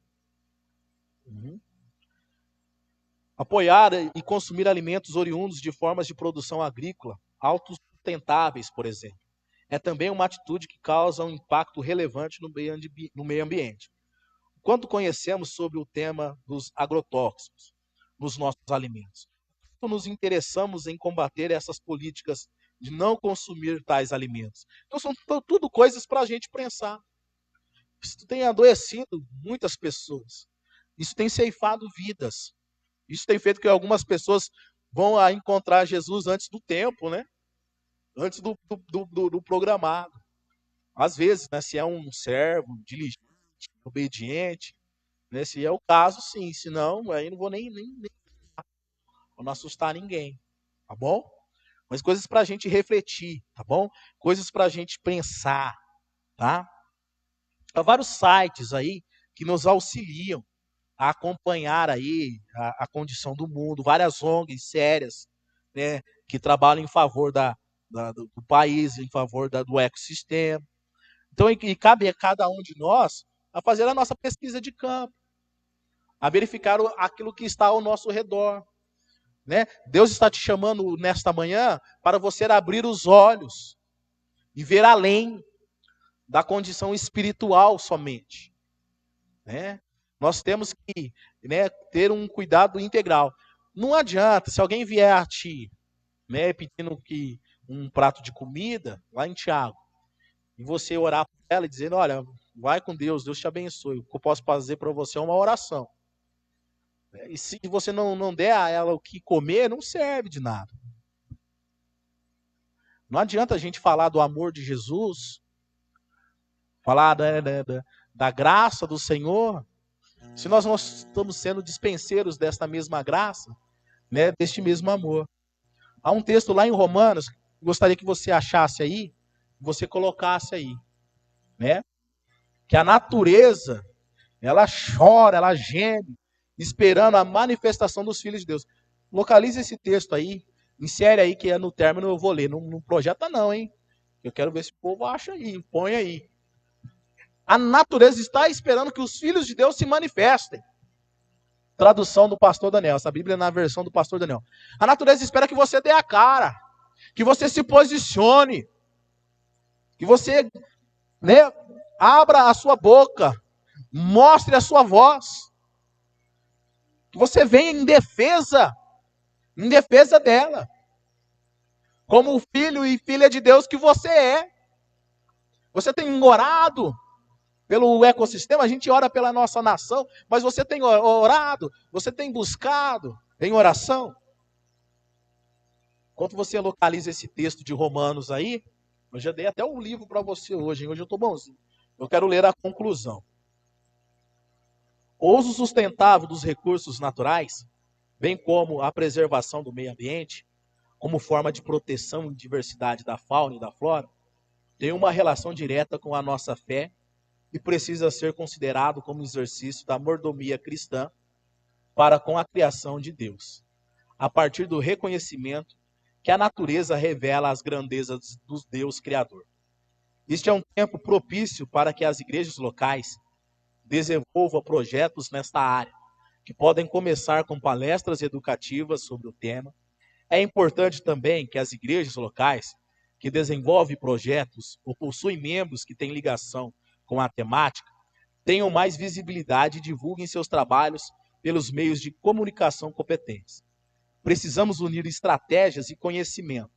Apoiar e consumir alimentos oriundos de formas de produção agrícola autossustentáveis, por exemplo, é também uma atitude que causa um impacto relevante no meio ambiente. Quanto conhecemos sobre o tema dos agrotóxicos nos nossos alimentos? Quanto nos interessamos em combater essas políticas de não consumir tais alimentos? Então são tudo coisas para a gente pensar. Isso tem adoecido muitas pessoas. Isso tem ceifado vidas. Isso tem feito que algumas pessoas vão a encontrar Jesus antes do tempo, né? Antes do programado. Às vezes, né, se é um servo diligente, obediente, né, se é o caso, sim. Se não, aí não vou nem não assustar ninguém. Tá bom? Mas coisas para a gente refletir, tá bom? Coisas para a gente pensar, tá? Há vários sites aí que nos auxiliam a acompanhar aí a condição do mundo, várias ONGs sérias, né, que trabalham em favor do país, em favor do ecossistema. Então, e cabe a cada um de nós a fazer a nossa pesquisa de campo, a verificar aquilo que está ao nosso redor. Né? Deus está te chamando nesta manhã para você abrir os olhos e ver além da condição espiritual somente. Né? Nós temos que, né, ter um cuidado integral. Não adianta, se alguém vier a ti, né, pedindo um prato de comida, lá em Tiago, e você orar por ela e dizer, olha, vai com Deus, Deus te abençoe. O que eu posso fazer para você é uma oração. E se você não der a ela o que comer, não serve de nada. Não adianta a gente falar do amor de Jesus, falar da graça do Senhor, se nós não estamos sendo dispenseiros desta mesma graça, né, deste mesmo amor. Há um texto lá em Romanos, gostaria que você achasse aí, você colocasse aí, né? Que a natureza, ela chora, ela geme, esperando a manifestação dos filhos de Deus. Localize esse texto aí, insere aí, que é no término eu vou ler. Não projeta não, hein? Eu quero ver se o povo acha aí, põe aí. A natureza está esperando que os filhos de Deus se manifestem. Tradução do pastor Daniel, essa Bíblia é na versão do pastor Daniel. A natureza espera que você dê a cara, que você se posicione, que você, né, abra a sua boca, mostre a sua voz, que você venha em defesa dela, como filho e filha de Deus que você é. Você tem orado pelo ecossistema, a gente ora pela nossa nação, mas você tem orado, você tem buscado em oração? Enquanto você localiza esse texto de Romanos aí, eu já dei até um livro para você hoje, hein? Hoje eu estou bonzinho. Eu quero ler a conclusão. O uso sustentável dos recursos naturais, bem como a preservação do meio ambiente, como forma de proteção e diversidade da fauna e da flora, tem uma relação direta com a nossa fé e precisa ser considerado como exercício da mordomia cristã para com a criação de Deus, a partir do reconhecimento que a natureza revela as grandezas do Deus Criador. Este é um tempo propício para que as igrejas locais desenvolvam projetos nesta área, que podem começar com palestras educativas sobre o tema. É importante também que as igrejas locais que desenvolvem projetos ou possuem membros que têm ligação com a temática tenham mais visibilidade e divulguem seus trabalhos pelos meios de comunicação competentes. Precisamos unir estratégias e conhecimento.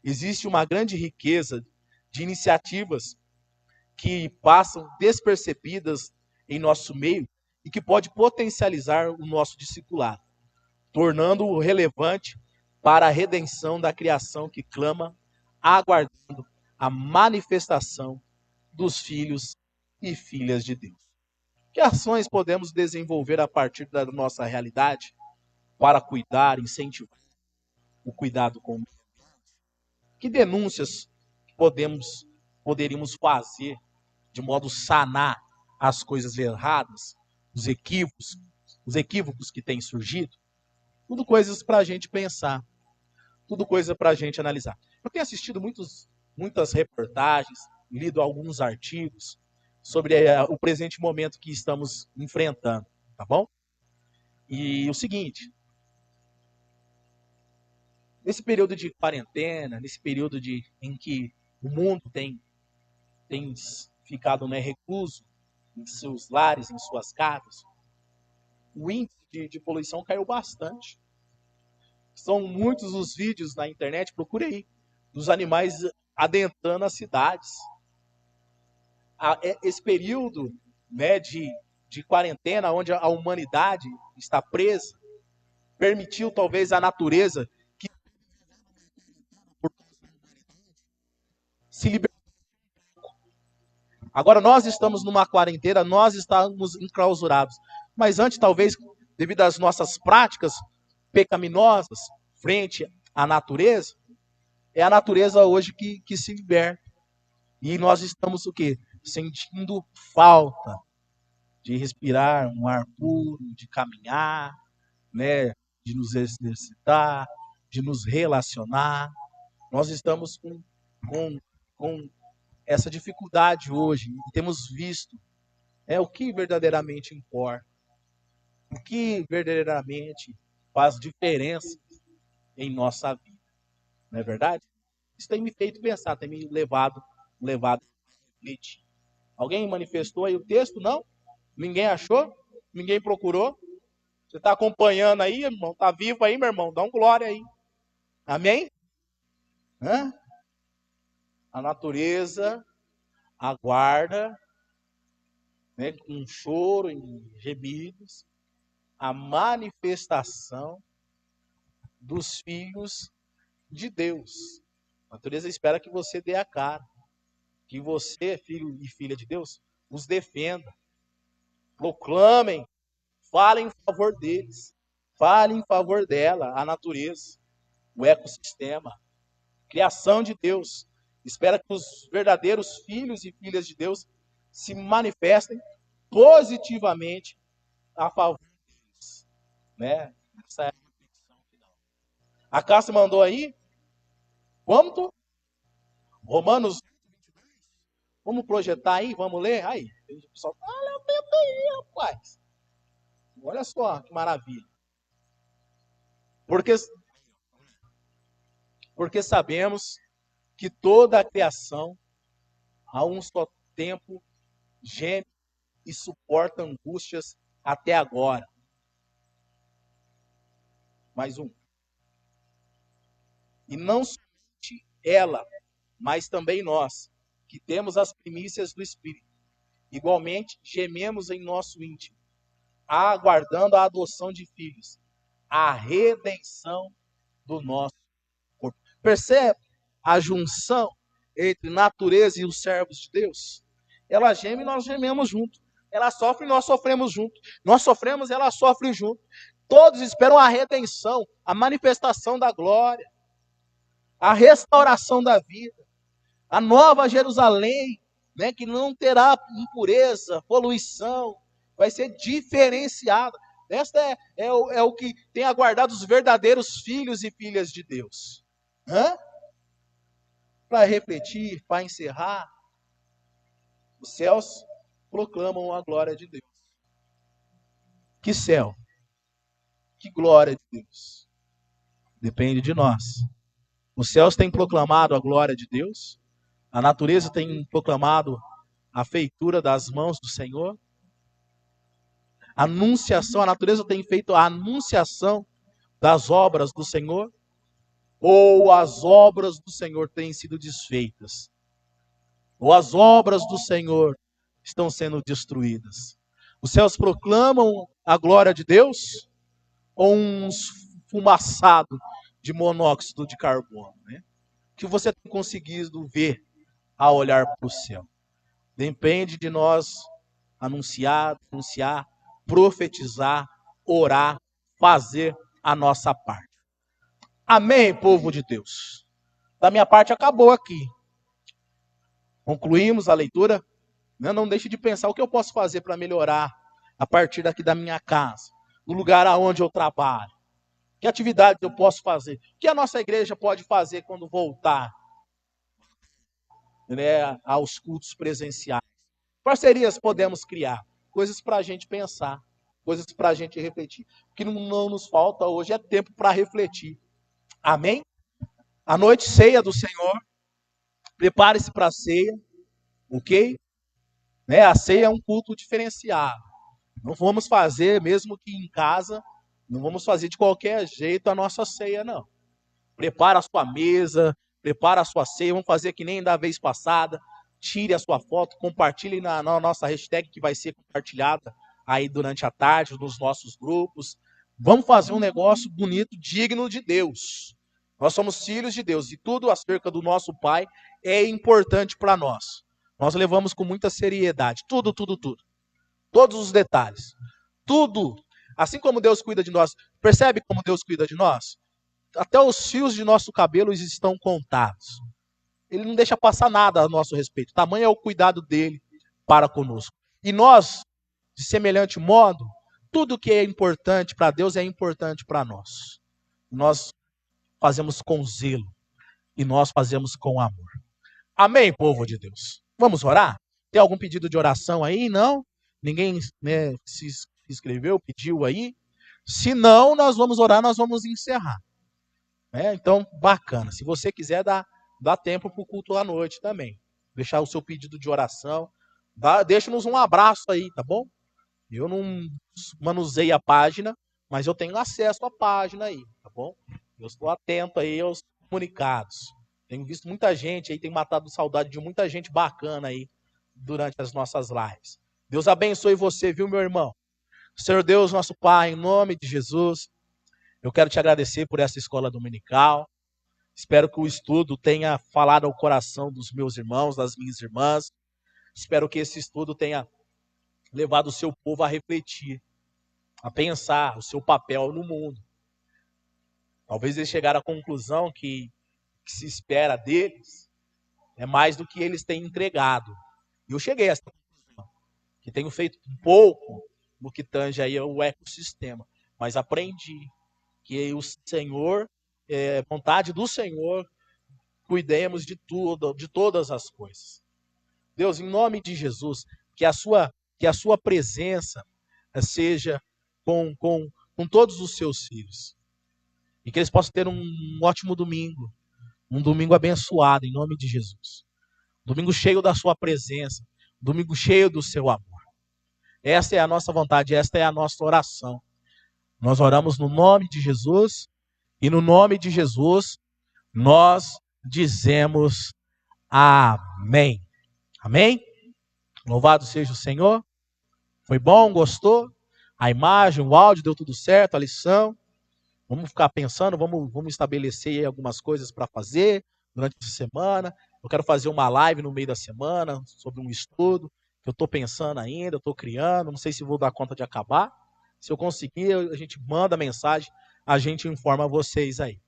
Existe uma grande riqueza de iniciativas que passam despercebidas em nosso meio e que pode potencializar o nosso discipulado, tornando-o relevante para a redenção da criação que clama, aguardando a manifestação dos filhos e filhas de Deus. Que ações podemos desenvolver a partir da nossa realidade para cuidar, incentivar o cuidado com o meio ambiente? Que denúncias poderíamos fazer de modo a sanar as coisas erradas, os equívocos que têm surgido? Tudo coisas para a gente pensar, tudo coisa para a gente analisar. Eu tenho assistido muitas reportagens, lido alguns artigos sobre o presente momento que estamos enfrentando, tá bom? E o seguinte, nesse período de quarentena, nesse período em que o mundo tem ficado recluso em seus lares, em suas casas, o índice de poluição caiu bastante. São muitos os vídeos na internet, procure aí, dos animais adentrando as cidades. Esse período de quarentena, onde a humanidade está presa, permitiu talvez a natureza que se libertou. Agora nós estamos numa quarentena, nós estamos enclausurados. Mas antes, talvez, devido às nossas práticas pecaminosas frente à natureza, é a natureza hoje que se liberta. E nós estamos o quê? Sentindo falta de respirar um ar puro, de caminhar, de nos exercitar, de nos relacionar. Nós estamos com essa dificuldade hoje e temos visto o que verdadeiramente importa, o que verdadeiramente faz diferença em nossa vida. Não é verdade? Isso tem me feito pensar, tem me levado a refletir. Alguém manifestou aí o texto? Não? Ninguém achou? Ninguém procurou? Você está acompanhando aí, irmão? Está vivo aí, meu irmão? Dá um glória aí. Amém? A natureza aguarda, com choro e gemidos, a manifestação dos filhos de Deus. A natureza espera que você dê a cara, que você, filho e filha de Deus, os defenda, proclamem, falem em favor deles, falem em favor dela, a natureza, o ecossistema, criação de Deus. Espera que os verdadeiros filhos e filhas de Deus se manifestem positivamente a favor deles. Essa é a reflexão final. A Cássia mandou aí, quanto? Romanos 22. Vamos projetar aí, vamos ler? Aí, o pessoal fala, aí, rapaz. Olha só que maravilha. Porque sabemos que toda a criação, a um só tempo, geme e suporta angústias até agora. Mais um. E não somente ela, mas também nós, que temos as primícias do Espírito. Igualmente, gememos em nosso íntimo, aguardando a adoção de filhos, a redenção do nosso corpo. Percebe a junção entre natureza e os servos de Deus? Ela geme e nós gememos junto. Ela sofre e nós sofremos junto. Nós sofremos e ela sofre junto. Todos esperam a redenção, a manifestação da glória, a restauração da vida, A nova Jerusalém, né, que não terá impureza, poluição, vai ser diferenciada. Esta é o que tem aguardado os verdadeiros filhos e filhas de Deus. Para refletir, para encerrar, os céus proclamam a glória de Deus. Que céu, que glória de Deus. Depende de nós. Os céus têm proclamado a glória de Deus, a natureza tem proclamado a feitura das mãos do Senhor, a natureza tem feito a anunciação das obras do Senhor, ou as obras do Senhor têm sido desfeitas, ou as obras do Senhor estão sendo destruídas. Os céus proclamam a glória de Deus, ou um fumaçado de monóxido de carbono, né? Que você tem conseguido ver ao olhar para o céu. Depende de nós anunciar, profetizar, orar, fazer a nossa parte. Amém, povo de Deus. Da minha parte acabou aqui. Concluímos a leitura. Não deixe de pensar o que eu posso fazer para melhorar a partir daqui da minha casa, do lugar aonde eu trabalho. Que atividades eu posso fazer? O que a nossa igreja pode fazer quando voltar, né, aos cultos presenciais? Parcerias podemos criar, coisas para a gente pensar, coisas para a gente refletir. O que não nos falta hoje é tempo para refletir. Amém? A noite ceia do Senhor, prepare-se para a ceia, ok? Né? A ceia é um culto diferenciado. Não vamos fazer, mesmo que em casa, não vamos fazer de qualquer jeito a nossa ceia, não. Prepara a sua mesa, prepara a sua ceia, vamos fazer que nem da vez passada. Tire a sua foto, compartilhe na nossa hashtag que vai ser compartilhada aí durante a tarde nos nossos grupos. Vamos fazer um negócio bonito, digno de Deus. Nós somos filhos de Deus e tudo acerca do nosso Pai é importante para nós. Nós levamos com muita seriedade, tudo. Todos os detalhes, tudo. Assim como Deus cuida de nós, percebe como Deus cuida de nós? Até os fios de nosso cabelo estão contados. Ele não deixa passar nada a nosso respeito. Tamanho é o cuidado dele para conosco. E nós, de semelhante modo, tudo que é importante para Deus é importante para nós. Nós fazemos com zelo e nós fazemos com amor. Amém, povo de Deus? Vamos orar? Tem algum pedido de oração aí? Não? Ninguém, né, se inscreveu, pediu aí? Se não, nós vamos orar, nós vamos encerrar. Então, bacana. Se você quiser, dá tempo para o culto à noite também. Deixar o seu pedido de oração. Deixa-nos um abraço aí, tá bom? Eu não manuseio a página, mas eu tenho acesso à página aí, tá bom? Eu estou atento aí aos comunicados. Tenho visto muita gente aí, tenho matado saudade de muita gente bacana aí durante as nossas lives. Deus abençoe você, viu, meu irmão? Senhor Deus, nosso Pai, em nome de Jesus, eu quero te agradecer por essa escola dominical. Espero que o estudo tenha falado ao coração dos meus irmãos, das minhas irmãs. Espero que esse estudo tenha levado o seu povo a refletir, a pensar o seu papel no mundo. Talvez eles chegaram à conclusão que o que se espera deles é mais do que eles têm entregado. E eu cheguei a essa conclusão, que tenho feito um pouco no que tange aí o ecossistema, mas aprendi que o Senhor, vontade do Senhor, cuidemos de tudo, de todas as coisas. Deus, em nome de Jesus, que a sua presença seja com todos os seus filhos. E que eles possam ter um ótimo domingo. Um domingo abençoado, em nome de Jesus. Um domingo cheio da sua presença. Um domingo cheio do seu amor. Essa é a nossa vontade, esta é a nossa oração. Nós oramos no nome de Jesus. E no nome de Jesus, nós dizemos amém. Amém? Louvado seja o Senhor. Foi bom? Gostou? A imagem, o áudio, deu tudo certo, a lição. Vamos ficar pensando, vamos estabelecer aí algumas coisas para fazer durante essa semana. Eu quero fazer uma live no meio da semana sobre um estudo que eu estou pensando ainda, eu estou criando, não sei se vou dar conta de acabar. Se eu conseguir, a gente manda mensagem, a gente informa vocês aí.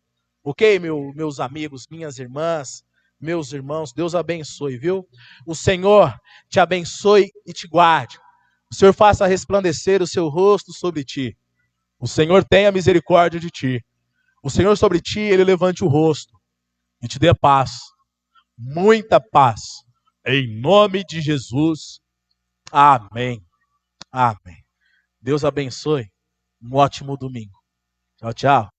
Ok, meus amigos, minhas irmãs, meus irmãos, Deus abençoe, viu? O Senhor te abençoe e te guarde. O Senhor faça resplandecer o seu rosto sobre ti. O Senhor tenha misericórdia de ti. O Senhor sobre ti, Ele levante o rosto e te dê paz. Muita paz. Em nome de Jesus. Amém. Amém. Deus abençoe. Um ótimo domingo. Tchau, tchau.